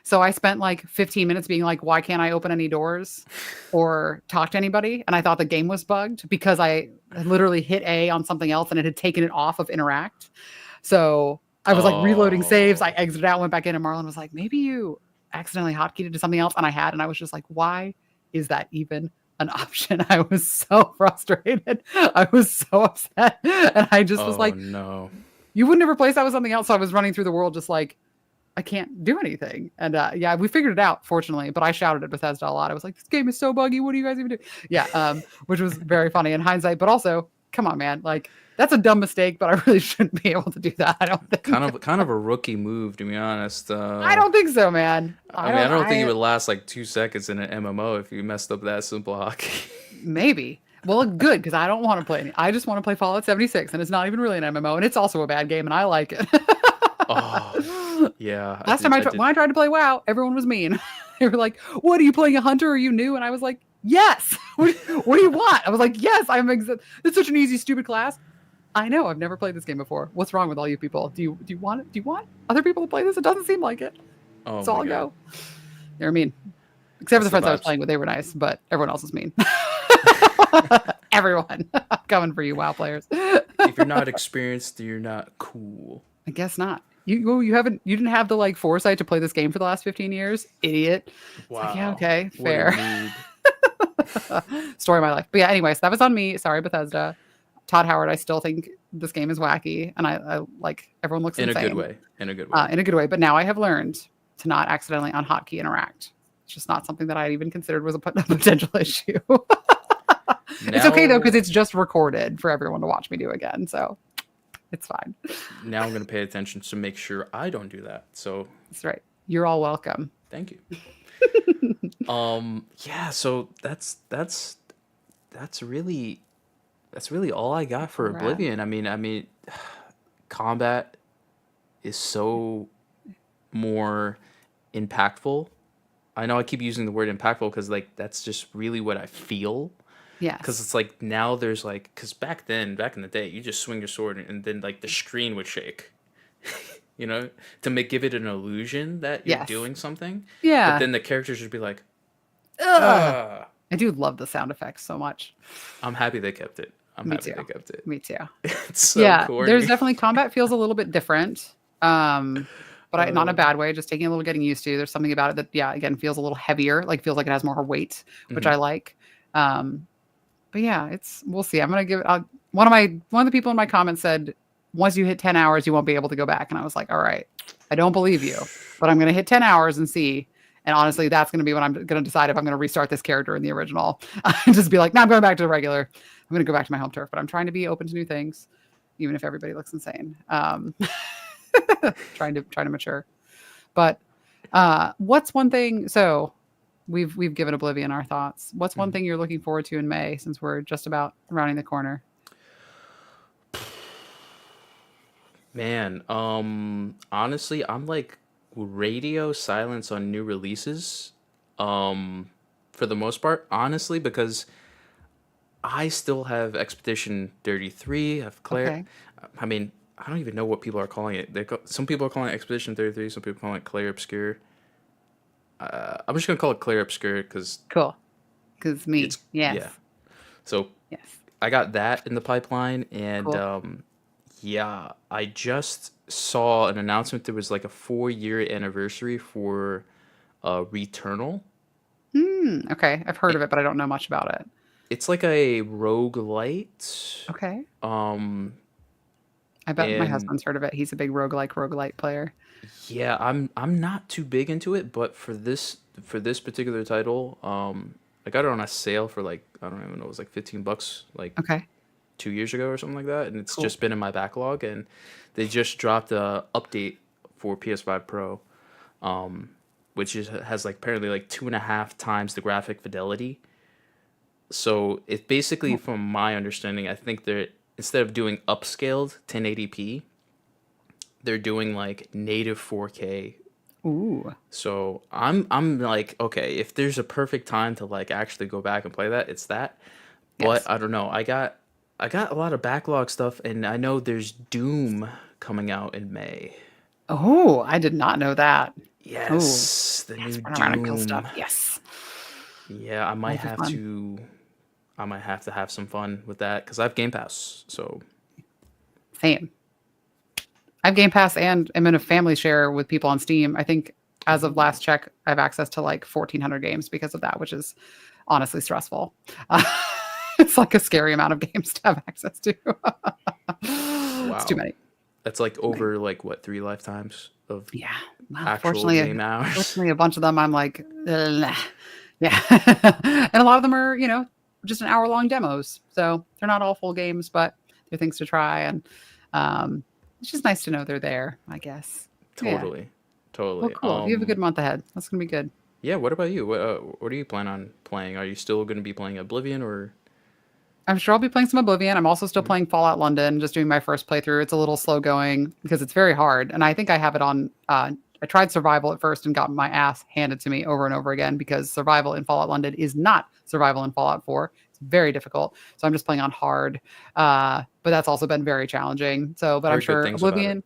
So I spent like 15 minutes being like, why can't I open any doors or talk to anybody? And I thought the game was bugged because I literally hit A on something else and it had taken it off of interact. So I was like reloading saves. I Oh, exited out, went back in, and Marlon was like, maybe you accidentally hotkeyed it to something else. And I had, and I was just like, why is that even an option? I was so frustrated. I was so upset. And I just was oh like, no. you wouldn't have replaced that with something else. So I was running through the world just like, I can't do anything. And yeah, we figured it out, fortunately. But I shouted at Bethesda a lot. I was like, this game is so buggy. What do you guys even do? Yeah, which was very funny in hindsight. But also, come on, man. Like, that's a dumb mistake, but I really shouldn't be able to do that. I don't think. Kind of a rookie move, to be honest. I don't think so, man. I mean, I don't think it would last like 2 seconds in an MMO if you messed up that simple hockey. Maybe. Well, good, because I don't want to play any. I just want to play Fallout 76, and it's not even really an MMO, and it's also a bad game, and I like it. Oh, yeah. Last time I did. when I tried to play WoW, everyone was mean. They were like, "What are you playing, a hunter? Are you new?" And I was like, "Yes." What do you want? I was like, "Yes, it's such an easy, stupid class." I know. I've never played this game before. What's wrong with all you people? Do you want it? Do you want other people to play this? It doesn't seem like it. Oh So my I'll God. go. They're mean, except for That's the the friends I was vibes. playing with. They were nice, but everyone else is mean. Everyone coming for you, WoW players. If you're not experienced, you're not cool. I guess not. You didn't have the like foresight to play this game for the last 15 years, idiot. It's like, yeah, Wow. okay, What a fair. noob. Story of my life. But yeah, anyways, that was on me. Sorry, Bethesda. Todd Howard, I still think this game is wacky, and I like everyone looks In a good insane. way. In a good way. In a good way. But now I have learned to not accidentally on hotkey interact. It's just not something that I even considered was a potential issue. It's okay though, because Now, it's just recorded for everyone to watch me do again. So it's fine. now I'm gonna pay attention to make sure I don't do that. So That's right. You're all welcome. thank you. Yeah, so that's really all I got for We're at. Oblivion. I mean, combat is so more impactful. I know I keep using the word impactful because like that's just really what I feel. Because Yes. it's like now there's like, because back then, back in the day, you just swing your sword and then like the screen would shake, you know, to make give it an illusion that you're Yes. doing something. But Yeah. then the characters would be like, Ugh. ah. I do love the sound effects so much. I'm happy they kept it. I'm Me happy too. they kept it. Me too. It's so Yeah, there's corny. definitely combat feels a little bit different. But not in a Uh, bad way, just taking a little getting used to. There's something about it that, yeah, again, feels a little heavier, like feels like it has more weight, which mhm. I like. Um, but yeah, we'll see. I'm gonna give it. One of the people in my comments said, once you hit 10 hours, you won't be able to go back. And I was like, all right, I don't believe you, but I'm gonna hit 10 hours and see. And honestly, that's gonna be when I'm gonna decide if I'm gonna restart this character in the original. And just be like, no, I'm going back to the regular. I'm gonna go back to my home turf, but I'm trying to be open to new things, even if everybody looks insane. Trying to mature. But what's one thing? So we've given Oblivion our thoughts. What's one Mhm. thing you're looking forward to in May, since we're just about rounding the corner? Man, honestly, I'm like radio silence on new releases, for the most part, honestly, because I still have Expedition 33, I have Claire. Okay. I mean, I don't even know what people are calling it. Some people are calling it Expedition 33, some people calling it Claire Obscure. I'm just gonna call it Claire Obscure because Cool. Because me. it's yeah. Yes. So Yes. I got that in the pipeline, and Cool. yeah, I just saw an announcement. There was like a 4-year anniversary for Returnal. Okay. I've heard I- of it, but I don't know much about it. It's like a roguelite. Okay. Um, I bet my and husband's heard of it. He's a big roguelite player. yeah, I'm not too big into it, but for this particular title, I got it on a sale for like I don't even know, it was like $15, like Okay. 2 years ago or something like that, and it's Cool. just been in my backlog. And they just dropped a update for PS5 Pro, which has like apparently like 2.5 times the graphic fidelity. So it's basically, Cool. from my understanding, I think they're, instead of doing upscaled 1080p, they're doing like native 4K. Ooh. So I'm like, okay, if there's a perfect time to like actually go back and play that, it's that. But Yes. I don't know. I got a lot of backlog stuff, and I know there's Doom coming out in May. Oh, I did not know that. Oh, Yes, the yes, new run around and kill stuff. Doom. Yes, Yeah, that'll be fun. I might have to have some fun with that because I have Game Pass. So Same. I have Game Pass and I'm in a family share with people on Steam. I think as of ooh, last check, I have access to like 1,400 games because of that, which is honestly stressful. Uh, it's like a scary amount of games to have access to. It's too wow, many. that's like Too many. over like what, 3 lifetimes of Yeah. Well, actual fortunately, game hours. fortunately, a bunch of them I'm like, "Ugh." Yeah. And a lot of them are, just an hour-long demos. So they're not all full games, but they're things to try. And it's just nice to know they're there, I guess. Yeah. Totally, Well, totally. cool. You have a good month ahead. That's gonna be good. Yeah. What about you? What do you plan on playing? Are you still going to be playing Oblivion or? I'm sure I'll be playing some Oblivion. I'm also still Mhm. playing Fallout London, just doing my first playthrough. It's a little slow going because it's very hard. And I think I have it on I tried survival at first and got my ass handed to me over and over again because survival in Fallout London is not survival in Fallout 4. It's very difficult. So I'm just playing on hard. But that's also been very challenging. So, I but I'm heard good sure things about it. Oblivion,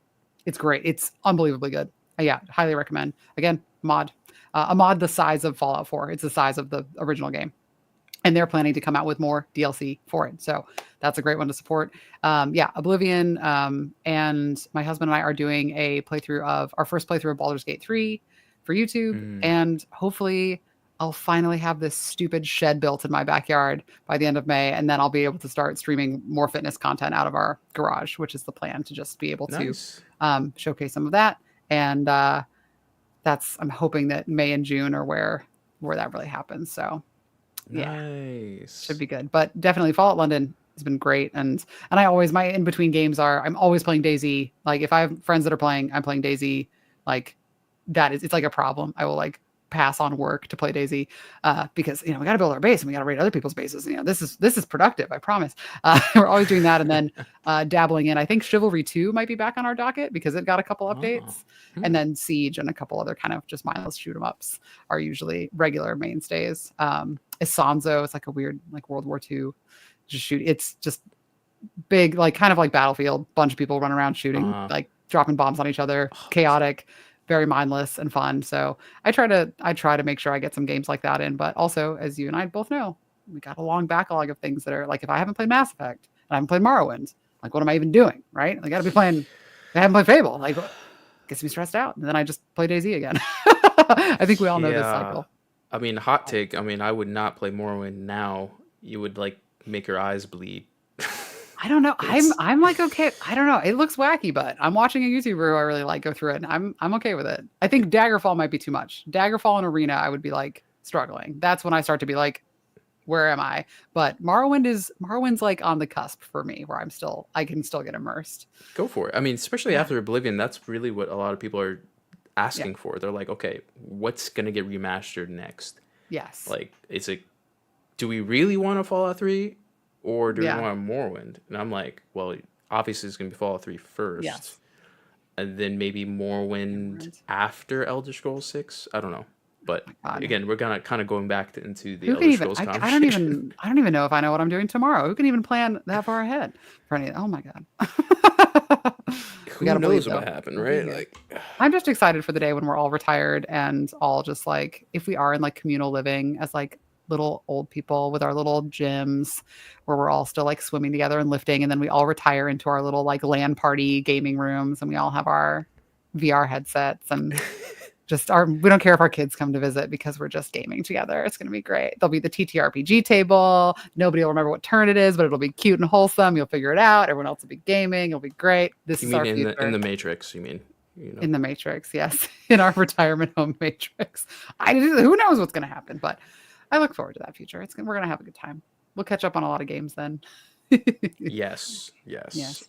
it's great. It's unbelievably good. Yeah, highly recommend. Again, mod. A mod the size of Fallout 4. It's the size of the original game, and they're planning to come out with more DLC for it. So that's a great one to support. Yeah, Oblivion, and my husband and I are doing a playthrough of our first playthrough of Baldur's Gate 3 for YouTube, Mm, and hopefully I'll finally have this stupid shed built in my backyard by the end of May, and then I'll be able to start streaming more fitness content out of our garage, which is the plan, to just be able to nice, showcase some of that. And that's I'm hoping that May and June are where that really happens. So yeah, should nice. be good. But definitely Fallout London has been great. And I always my in between games are I'm always playing Daisy. Like if I have friends that are playing, I'm playing Daisy. Like it's like a problem. I will like pass on work to play Daisy because we got to build our base and we got to raid other people's bases. This is productive. I promise. We're always doing that, and then dabbling in. I think Chivalry 2 might be back on our docket because it got a couple Oh, updates, and hmm. then Siege and a couple other kind of just mindless shoot 'em ups are usually regular mainstays. Isanzo, it's like a weird like World War II just shoot. It's just big, like kind of like Battlefield, bunch of people running around shooting, Uh, like dropping bombs on each other, oh, chaotic, very mindless and fun. So I try to make sure I get some games like that in. But also, as you and I both know, we got a long backlog of things that are like if I haven't played Mass Effect and I haven't played Morrowind, like what am I even doing? Right? I gotta be playing I haven't played Fable. Like gets me stressed out. And then I just play Daisy again. I think we all know this yeah. cycle. I mean, hot take. I mean, I would not play Morrowind now. You would like make your eyes bleed. I don't know. I'm It's I'm like okay. I don't know. It looks wacky, but I'm watching a YouTuber who I really like go through it, and I'm okay with it. I think Daggerfall might be too much. Daggerfall and Arena, I would be like struggling. That's when I start to be like, where am I? But Morrowind's like on the cusp for me, where I can still get immersed. go for it. I mean, especially Yeah. after Oblivion, that's really what a lot of people are Yeah. asking for. They're like, okay, what's gonna get remastered next? Yes. Like, do we really want a Fallout 3 or do we Yeah. want a Morrowind? And I'm like, well, obviously it's going to be Fallout 3 first, Yes. and then maybe Morrowind Morrowind. after Elder Scrolls 6. I don't know. But My God. again, we're gonna kind of going back into the Who can Elder even? Scrolls I don't conversation. even. I don't even know if I know what I'm doing tomorrow. Who can even plan that far ahead for any? Oh my God. We Who gotta believe knows what though. might happen, We'll be right? here. Like, I'm just excited for the day when we're all retired and all just like if we are in like communal living as like little old people with our little gyms where we're all still like swimming together and lifting, and then we all retire into our little like LAN party gaming rooms and we all have our VR headsets and just our we don't care if our kids come to visit because we're just gaming together. It's gonna be great. There'll be the TTRPG table. Nobody will remember what turn it is, but it'll be cute and wholesome. You'll figure it out. Everyone else will be gaming. It'll be great. This you is mean our in future. the Matrix? You mean, In the Matrix, yes. In our retirement home Matrix. Who knows what's gonna happen, but I look forward to that future. We're gonna have a good time. We'll catch up on a lot of games then. Yes, yes. Yes.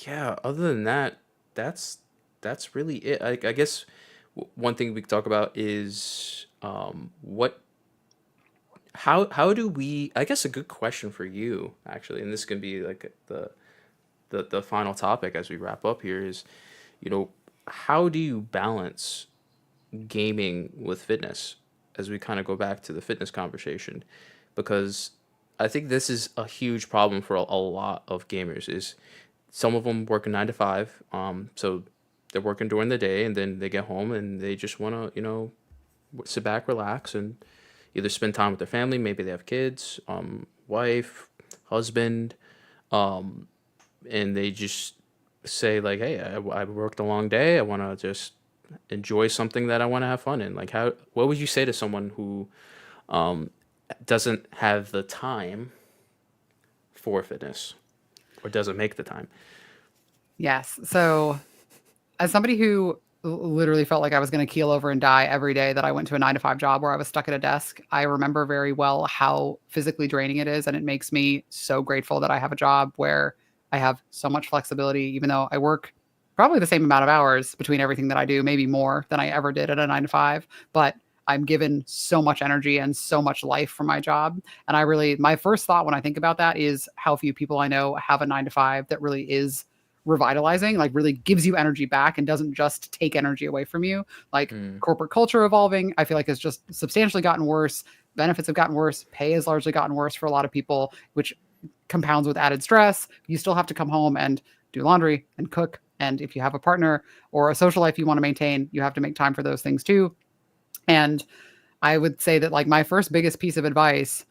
Yeah, other than that, that's that's really it. I guess one thing we could talk about is what how do we, I guess a good question for you actually, and this can be like the final topic as we wrap up here is, you know, how do you balance gaming with fitness as we kind of go back to the fitness conversation? Because I think this is a huge problem for a lot of gamers is some of them work a 9 to 5, so they're working during the day and then they get home and they just want to, you know, sit back, relax, and either spend time with their family. Maybe they have kids, wife, husband, and they just say like, "Hey, I worked a long day. I want to just enjoy something that I want to have fun in." Like, how? What would you say to someone who doesn't have the time for fitness or doesn't make the time? Yes. So, as somebody who literally felt like I was going to keel over and die every day that I went to a 9 to 5 job where I was stuck at a desk, I remember very well how physically draining it is. And it makes me so grateful that I have a job where I have so much flexibility, even though I work probably the same amount of hours between everything that I do, maybe more than I ever did at a 9 to 5. But I'm given so much energy and so much life from my job. And I really, my first thought when I think about that is how few people I know have a 9 to 5 that really is revitalizing, like really gives you energy back and doesn't just take energy away from you. Like Mm, corporate culture evolving, I feel like has just substantially gotten worse. Benefits have gotten worse. Pay has largely gotten worse for a lot of people, which compounds with added stress. You still have to come home and do laundry and cook. And if you have a partner or a social life you want to maintain, you have to make time for those things too. And I would say that like my first biggest piece of advice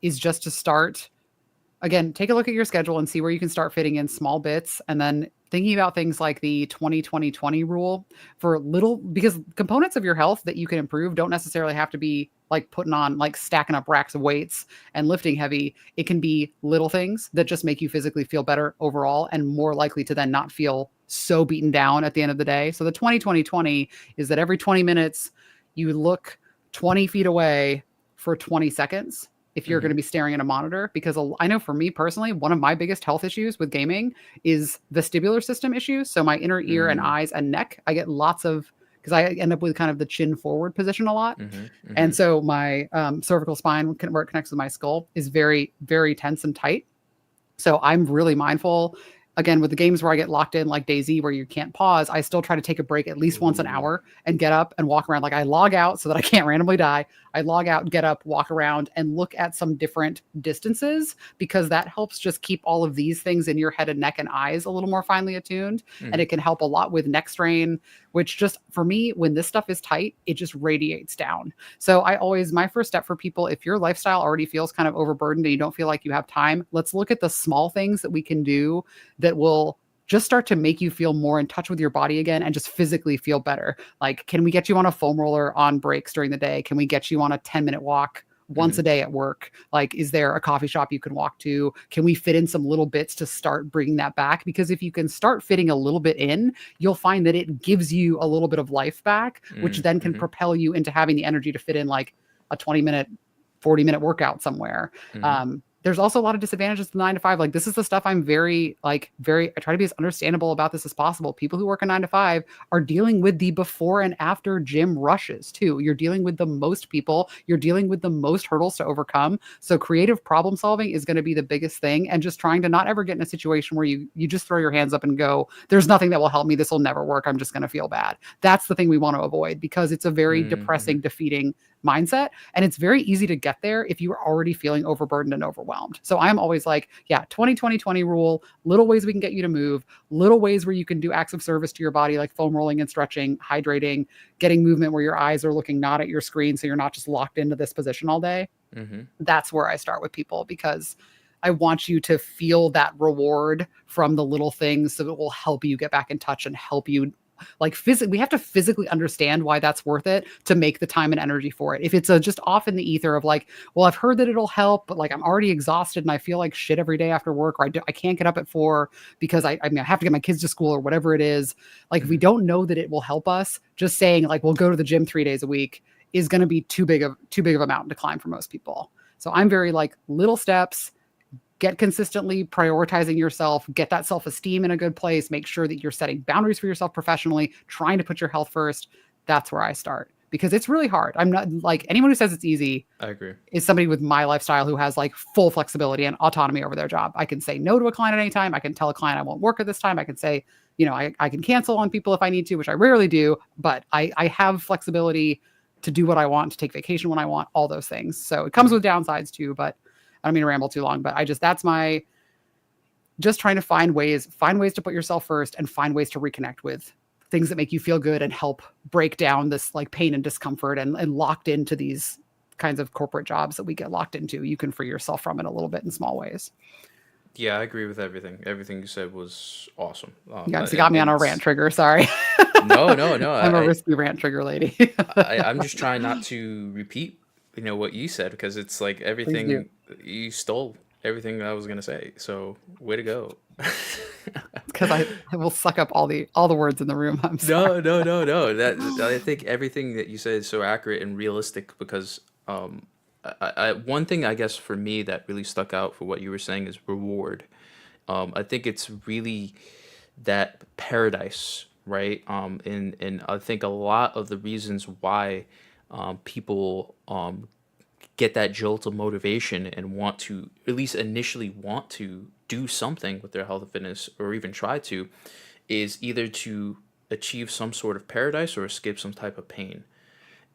is just to start again, take a look at your schedule and see where you can start fitting in small bits and then thinking about things like the 20-20-20 rule for little because components of your health that you can improve don't necessarily have to be like putting on like stacking up racks of weights and lifting heavy. It can be little things that just make you physically feel better overall and more likely to then not feel so beaten down at the end of the day. So the 20-20-20 is that every 20 minutes you look 20 feet away for 20 seconds if you're going mm-hmm, to be staring at a monitor because I know for me personally one of my biggest health issues with gaming is vestibular system issues, so my inner ear and mm, eyes and neck. I get lots of because I end up with kind of the chin forward position a lot, mm-hmm, mm-hmm, and so my cervical spine where it connects with my skull is very very tense and tight. So I'm really mindful. Again, with the games where I get locked in, like DayZ, where you can't pause, I still try to take a break at least once an ooh, hour and get up and walk around. Like I log out so that I can't randomly die. I log out, get up, walk around, and look at some different distances because that helps just keep all of these things in your head and neck and eyes a little more finely attuned. And mm, it can help a lot with neck strain, which just for me, when this stuff is tight, it just radiates down. So I always, my first step for people, if your lifestyle already feels kind of overburdened and you don't feel like you have time, let's look at the small things that we can do that will just start to make you feel more in touch with your body again and just physically feel better. Like, can we get you on a foam roller on breaks during the day? Can we get you on a 10-minute walk once mm-hmm, a day at work? Like, is there a coffee shop you can walk to? Can we fit in some little bits to start bringing that back? Because if you can start fitting a little bit in, you'll find that it gives you a little bit of life back, which mm, then can mm-hmm, propel you into having the energy to fit in like a 20-minute 40-minute workout somewhere. mm-hmm, There's also a lot of disadvantages to 9 to 5. Like this is the stuff I'm very, like, very, I try to be as understandable about this as possible. People who work a 9 to 5 are dealing with the before and after gym rushes too. You're dealing with the most people, you're dealing with the most hurdles to overcome. So creative problem solving is going to be the biggest thing. And just trying to not ever get in a situation where you just throw your hands up and go, there's nothing that will help me. This will never work. I'm just going to feel bad. That's the thing we want to avoid because it's a very mm-hmm, depressing, defeating mindset. And it's very easy to get there if you are already feeling overburdened and overwhelmed. So I'm always like, yeah, 20-20-20 rule, little ways we can get you to move, little ways where you can do acts of service to your body, like foam rolling and stretching, hydrating, getting movement where your eyes are looking not at your screen. So you're not just locked into this position all day. mm-hmm, That's where I start with people because I want you to feel that reward from the little things so it will help you get back in touch and help you like physically. We have to physically understand why that's worth it to make the time and energy for it. If it's just off in the ether of like, well, I've heard that it'll help, but like I'm already exhausted and I feel like shit every day after work, or I can't get up at 4 because I mean I have to get my kids to school or whatever it is. Like if we mm-hmm. don't know that it will help us, just saying like we'll go to the gym 3 days a week is going to be too big of a mountain to climb for most people. So I'm very like little steps, get consistently prioritizing yourself, get that self-esteem in a good place, make sure that you're setting boundaries for yourself professionally, trying to put your health first. That's where I start because it's really hard. I'm not like anyone who says it's easy I agree. is somebody with my lifestyle who has like full flexibility and autonomy over their job. I can say no to a client at any time. I can tell a client I won't work at this time. I can say, I can cancel on people if I need to, which I rarely do, but I have flexibility to do what I want, to take vacation when I want, all those things. So it comes Hmm. with downsides too, but I don't mean to ramble too long, but that's my just trying to find ways to put yourself first and find ways to reconnect with things that make you feel good and help break down this like pain and discomfort and locked into these kinds of corporate jobs that we get locked into. You can free yourself from it a little bit in small ways. Yeah, I agree with everything. Everything you said was awesome. You obviously got me on And a rant trigger. Sorry. no, no, no. I'm a risky rant trigger lady. I'm just trying not to repeat, what you said because it's like Please do. everything you stole everything I was gonna say. So way to go. Because I will suck up all the words in the room. I'm sorry. No, no, no, no. That I think everything that you said is so accurate and realistic because one thing I guess for me that really stuck out for what you were saying is reward. I think it's really that paradise, right? And I think a lot of the reasons why people get that jolt of motivation and want to at least initially want to do something with their health and fitness or even try to is either to achieve some sort of paradise or escape some type of pain.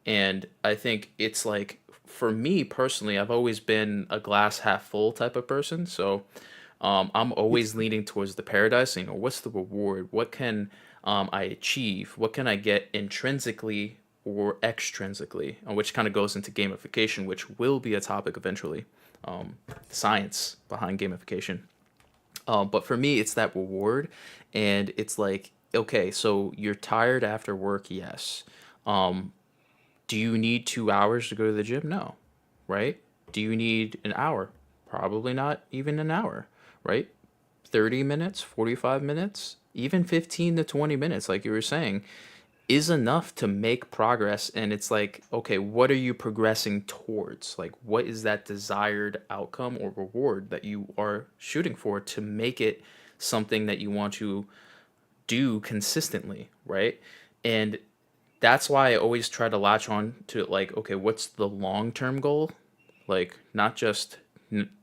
And I think it's like for me personally, I've always been a glass half full type of person. So I'm always leaning towards the paradise. What's the reward? What can I achieve? What can I get intrinsically or extrinsically? Which kind of goes into gamification, which will be a topic eventually. Science behind gamification. But for me, it's that reward, and it's like, okay, so you're tired after work, yes. Um, do you need 2 hours to go to the gym? No, right? Do you need an hour? Probably not even an hour, right? 30 minutes, 45 minutes, even 15 to 20 minutes, like you were saying, is enough to make progress. And it's like, okay, what are you progressing towards? Like, what is that desired outcome or reward that you are shooting for to make it something that you want to do consistently, right? And that's why I always try to latch on to like, okay, what's the long term goal? Like, not just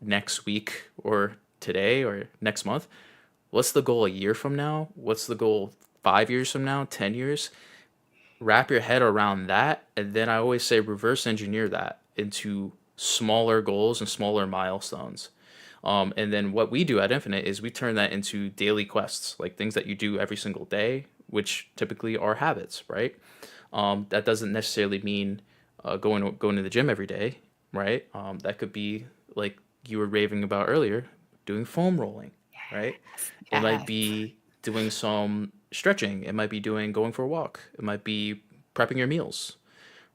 next week or today or next month. What's the goal a year from now? What's the goal 5 years from now, 10 years? Wrap your head around that. And then I always say reverse engineer that into smaller goals and smaller milestones. And then what we do at Infinite is we turn that into daily quests, like things that you do every single day, which typically are habits, right? That doesn't necessarily mean going to the gym every day, right? That could be like you were raving about earlier, doing foam rolling, right? It might Yes. be doing some stretching. It might be doing going for a walk. It might be prepping your meals,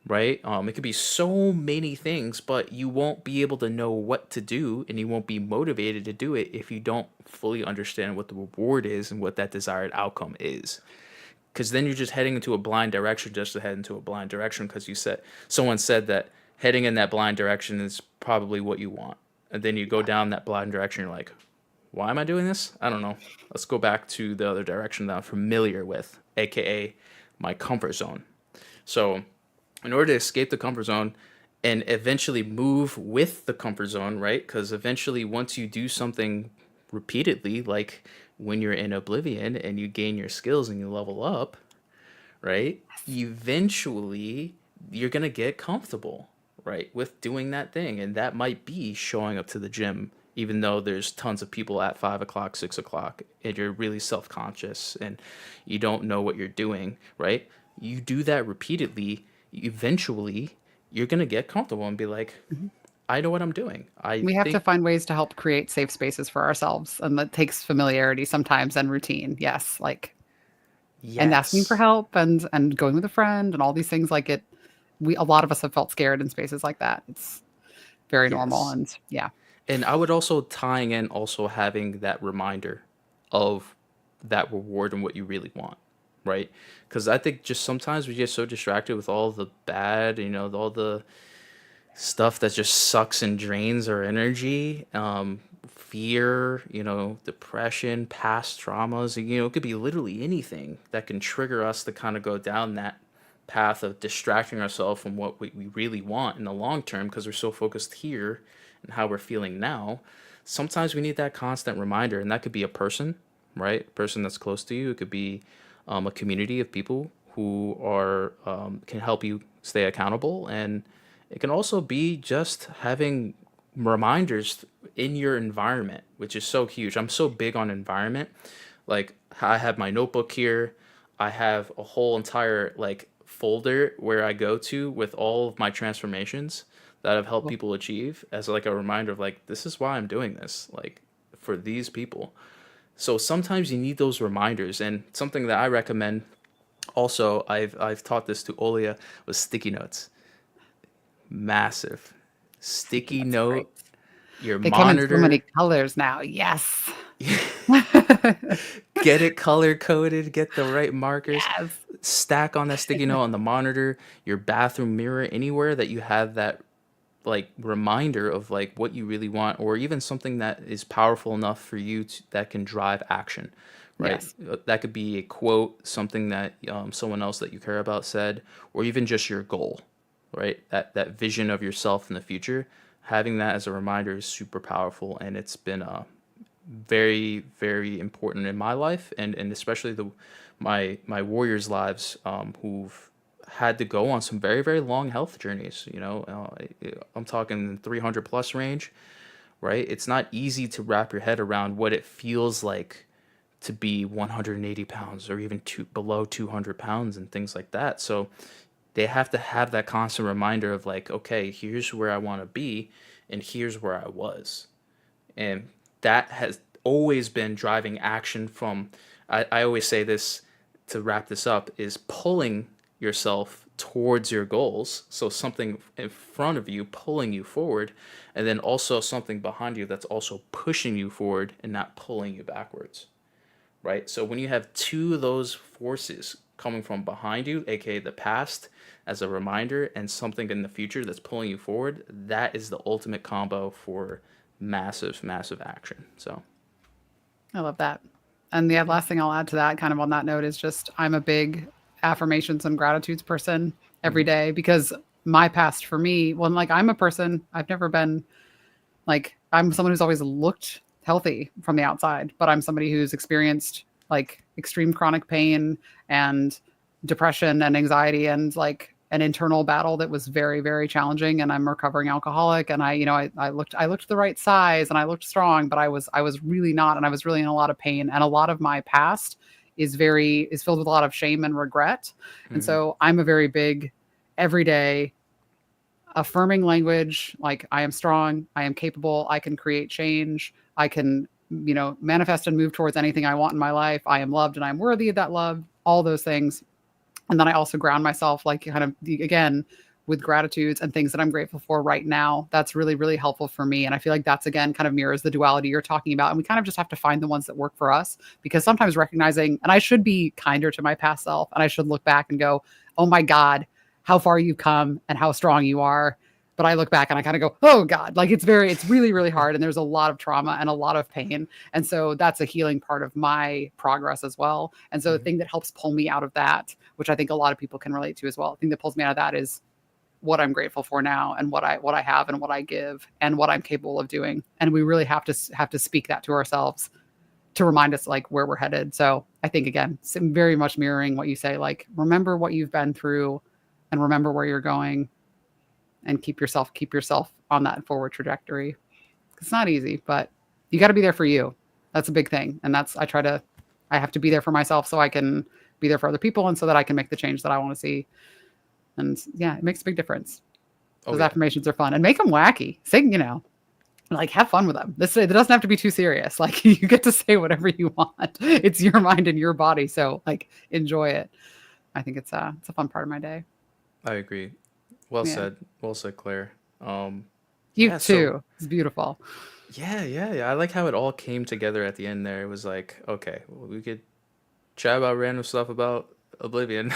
right? It could be so many things, but you won't be able to know what to do and you won't be motivated to do it if you don't fully understand what the reward is and what that desired outcome is. Because then you're just heading into a blind direction just to head into a blind direction because someone said that heading in that blind direction is probably what you want. And then you go down that blind direction, you're like, why am I doing this? I don't know. Let's go back to the other direction that I'm familiar with, aka my comfort zone. So, in order to escape the comfort zone and eventually move with the comfort zone, right? Because eventually, once you do something repeatedly, like when you're in Oblivion and you gain your skills and you level up, right? Eventually, you're going to get comfortable, right, with doing that thing. And that might be showing up to the gym, even though there's tons of people at 5 o'clock, 6 o'clock, and you're really self conscious and you don't know what you're doing, right? You do that repeatedly, eventually, you're going to get comfortable and be like, Mhm. I know what I'm doing. I We have to think, find ways to help create safe spaces for ourselves, and that takes familiarity sometimes and routine. Yes, like and asking for yes, help and going with a friend and all these things like it we a lot of us have felt scared in spaces like that. It's very normal yes. and yeah. And I would also tying in also having that reminder of that reward and what you really want, right? Because I think just sometimes we get so distracted with all the bad, all the stuff that just sucks and drains our energy. fear, depression, past traumas. It could be literally anything that can trigger us to kind of go down that path of distracting ourselves from what we really want in the long term because we're so focused here and how we're feeling now. Sometimes we need that constant reminder, and that could be a person, right? A person that's close to you. It could be a community of people who are can help you stay accountable, and it can also be just having reminders in your environment, which is so huge. I'm so big on environment. Like I have my notebook here. I have a whole entire like folder where I go to with all of my transformations that have helped Well, people achieve as like a reminder of like this is why I'm doing this, like for these people. So sometimes you need those reminders, and something that I recommend also, I've taught this to Olia, was sticky notes. Massive. sticky Sticky notes are great. note, your They come in so monitor, many colors now. Yes. get it color coded, get the right markers, Yes. stack on that sticky note on the monitor, your bathroom mirror, anywhere that you have that like reminder of like what you really want, or even something that is powerful enough for you that can drive action, right? Yes. That could be a quote, something that someone else that you care about said, or even just your goal, right? That vision of yourself in the future. Having that as a reminder is super powerful, and it's been very very important in my life, and especially my warriors lives, who've had to go on some very very long health journeys. I'm talking 300 plus range, right? It's not easy to wrap your head around what it feels like to be 180 pounds or even below 200 pounds and things like that. So they have to have that constant reminder of like, okay, here's where I want to be and here's where I was. And that has always been driving action from, I always say this to wrap this up, is pulling yourself towards your goals. So something in front of you pulling you forward, and then also something behind you that's also pushing you forward and not pulling you backwards, right? So when you have two of those forces coming from behind you, aka the past as a reminder, and something in the future that's pulling you forward, that is the ultimate combo for massive, massive action. So, I love that. And the yeah. last thing I'll add to that, kind of on that note, is just I'm a big affirmations and gratitudes person every Hmm. day because my past for me, well, like I'm a person, I've never been like, I'm someone who's always looked healthy from the outside, but I'm somebody who's experienced like extreme chronic pain and depression and anxiety and like an internal battle that was very, very challenging. And I'm a recovering alcoholic. And I looked the right size and I looked strong, but I was really not. And I was really in a lot of pain. And a lot of my past is filled with a lot of shame and regret. And Hmm. so I'm a very big everyday affirming language like I am strong, I am capable, I can create change, I can, manifest and move towards anything I want in my life. I am loved and I'm worthy of that love, all those things. And then I also ground myself like kind of again with gratitudes and things that I'm grateful for right now. That's really really helpful for me, and I feel like that's again kind of mirrors the duality you're talking about, and we kind of just have to find the ones that work for us because sometimes recognizing, and I should be kinder to my past self and I should look back and go, "Oh my god, how far you've come and how strong you are." But I look back and I kind of go, "Oh god, like it's really really hard and there's a lot of trauma and a lot of pain." And so that's a healing part of my progress as well. And so the Hmm. thing that helps pull me out of that, which I think a lot of people can relate to as well, the thing that pulls me out of that is what I'm grateful for now and what I have and what I give and what I'm capable of doing. And we really have to speak that to ourselves to remind us like where we're headed. So I think again, very much mirroring what you say, like remember what you've been through and remember where you're going and keep yourself on that forward trajectory. It's not easy, but you got to be there for you. That's a big thing. And I have to be there for myself so I can be there for other people and so that I can make the change that I want to see. And yeah, it makes a big difference. Oh Those yeah. affirmations are fun and make them wacky. Say, like have fun with them. It doesn't have to be too serious. Like you get to say whatever you want. It's your mind and your body. So like enjoy it. I think it's a fun part of my day. I agree. Well Yeah. said. Well said, Claire. You Yeah. So too. It's beautiful. yeah, yeah, yeah. I like how it all came together at the end there. It was like, okay, well, we could chat about random stuff about Oblivion.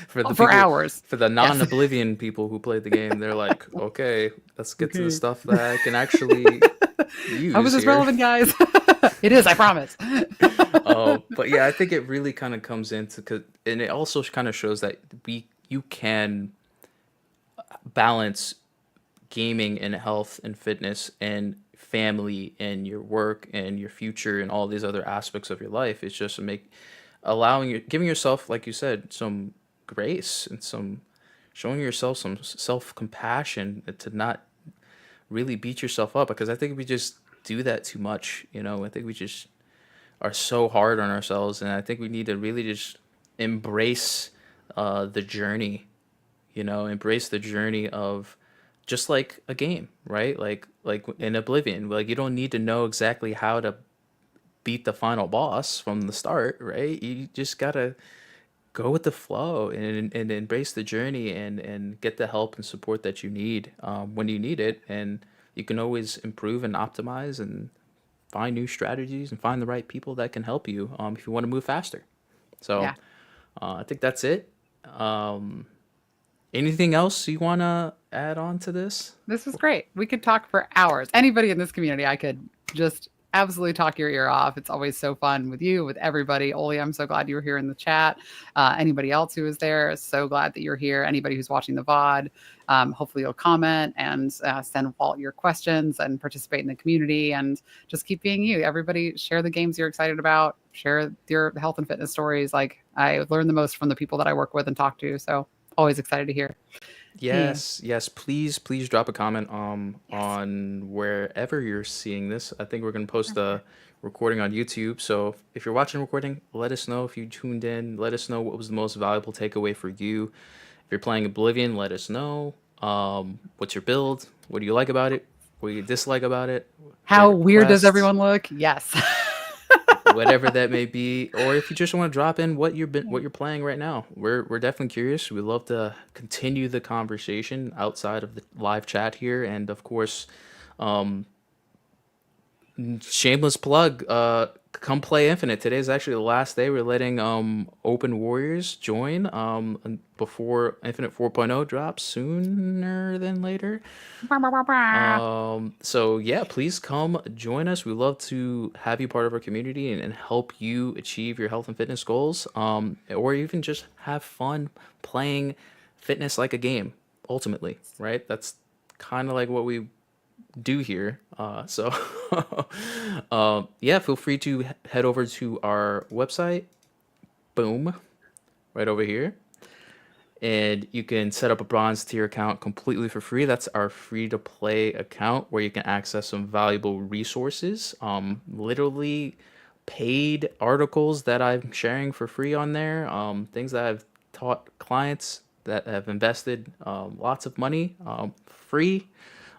For the For people, hours. for the Yes. non-Oblivion people who played the game, they're like, okay, let's get to the Okay. stuff that I can actually How is use this here. relevant, guys? It is, I promise. But yeah, I think it really kind of comes into, and it also kind of shows that you can balance gaming and health and fitness and family and your work and your future and all these other aspects of your life. It's just to make allowing you giving yourself, like you said, some grace and some showing yourself some self compassion to not really beat yourself up, because I think we just do that too much. I think we just are so hard on ourselves, and I think we need to really just embrace the journey. Embrace the journey of just like a game, right? Like in Oblivion, like you don't need to know exactly how to beat the final boss from the start, right? You just gotta go with the flow and embrace the journey and get the help and support that you need when you need it, and you can always improve and optimize and find new strategies and find the right people that can help you if you want to move faster. So Yeah. I think that's it. Anything else you want to add on to this? This was great. We could talk for hours. Anybody in this community, I could just absolutely talk your ear off. It's always so fun with you, with everybody. Oli, I'm so glad you were here in the chat. Anybody else who was there, so glad that you're here. Anybody who's watching the VOD, hopefully you'll comment and send Walt your questions and participate in the community and just keep being you. Everybody share the games you're excited about, share your health and fitness stories. Like I learn the most from the people that I work with and talk to. So always excited to hear. Hey, Yes. Please drop a comment yes. on wherever you're seeing this. I think we're gonna post the recording on YouTube. So if you're watching a recording, let us know if you tuned in. Let us know what was the most valuable takeaway for you. If you're playing Oblivion, let us know. What's your build? What do you like about it? What do you dislike about it? How Favorite weird does quests? everyone look? Yes. Whatever that may be, or if you just want to drop in what you're playing right now. We're definitely curious. We'd love to continue the conversation outside of the live chat here, and of course, um, shameless plug. Come play Infinite. Today is actually the last day. We're letting Open Warriors join before Infinite 4.0 drops sooner than later. So yeah, please come join us. We love to have you part of our community and help you achieve your health and fitness goals. Or even just have fun playing fitness like a game, ultimately, right? That's kind of like what we do here. So yeah, feel free to head over to our website. Boom, right over here, and you can set up a bronze tier account completely for free. That's our free to play account where you can access some valuable resources, literally paid articles that I'm sharing for free on there, things that I've taught clients that have invested lots of money free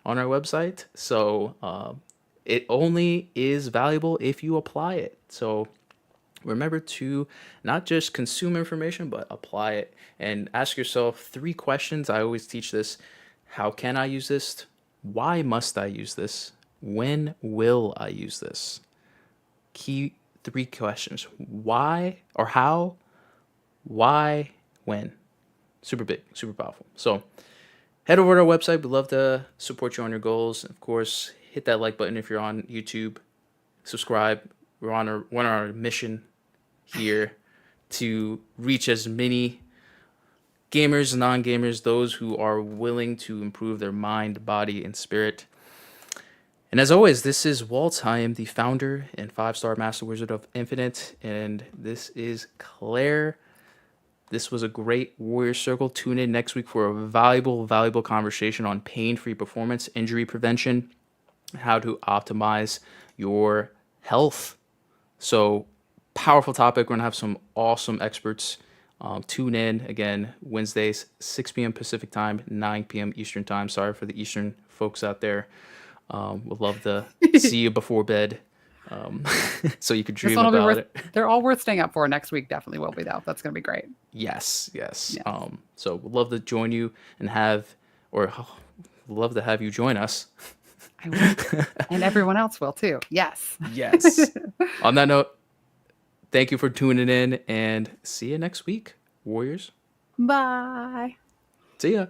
on our website. So it only is valuable if you apply it. So remember to not just consume information, but apply it and ask yourself 3 questions. I always teach this. How can I use this? Why must I use this? When will I use this? Key 3 questions. Why or how? Why? When? Super big, super powerful. So head over to our website. We'd love to support you on your goals. Of course, hit that like button if you're on YouTube. Subscribe. We're on our mission here to reach as many gamers and non-gamers, those who are willing to improve their mind, body, and spirit. And as always, this is Walt. I am the founder and 5-star master wizard of Infinite, and this is Claire. This was a great Warrior Circle. Tune in next week for a valuable conversation on pain-free performance, injury prevention, how to optimize your health. So powerful topic. We're gonna have some awesome experts. Tune in again Wednesdays, 6 p.m. Pacific time, 9 p.m. Eastern time. Sorry for the Eastern folks out there. Would love to see you before bed, um, so you could This dream one will be about worth. it. They're all worth staying up for. Next week definitely will be though. That's gonna be great. Yes. Yes, So would love to join you and love to have you join us. I will, and everyone else will too. Yes. Yes. On that note, thank you for tuning in and see you next week, Warriors. Bye. See ya.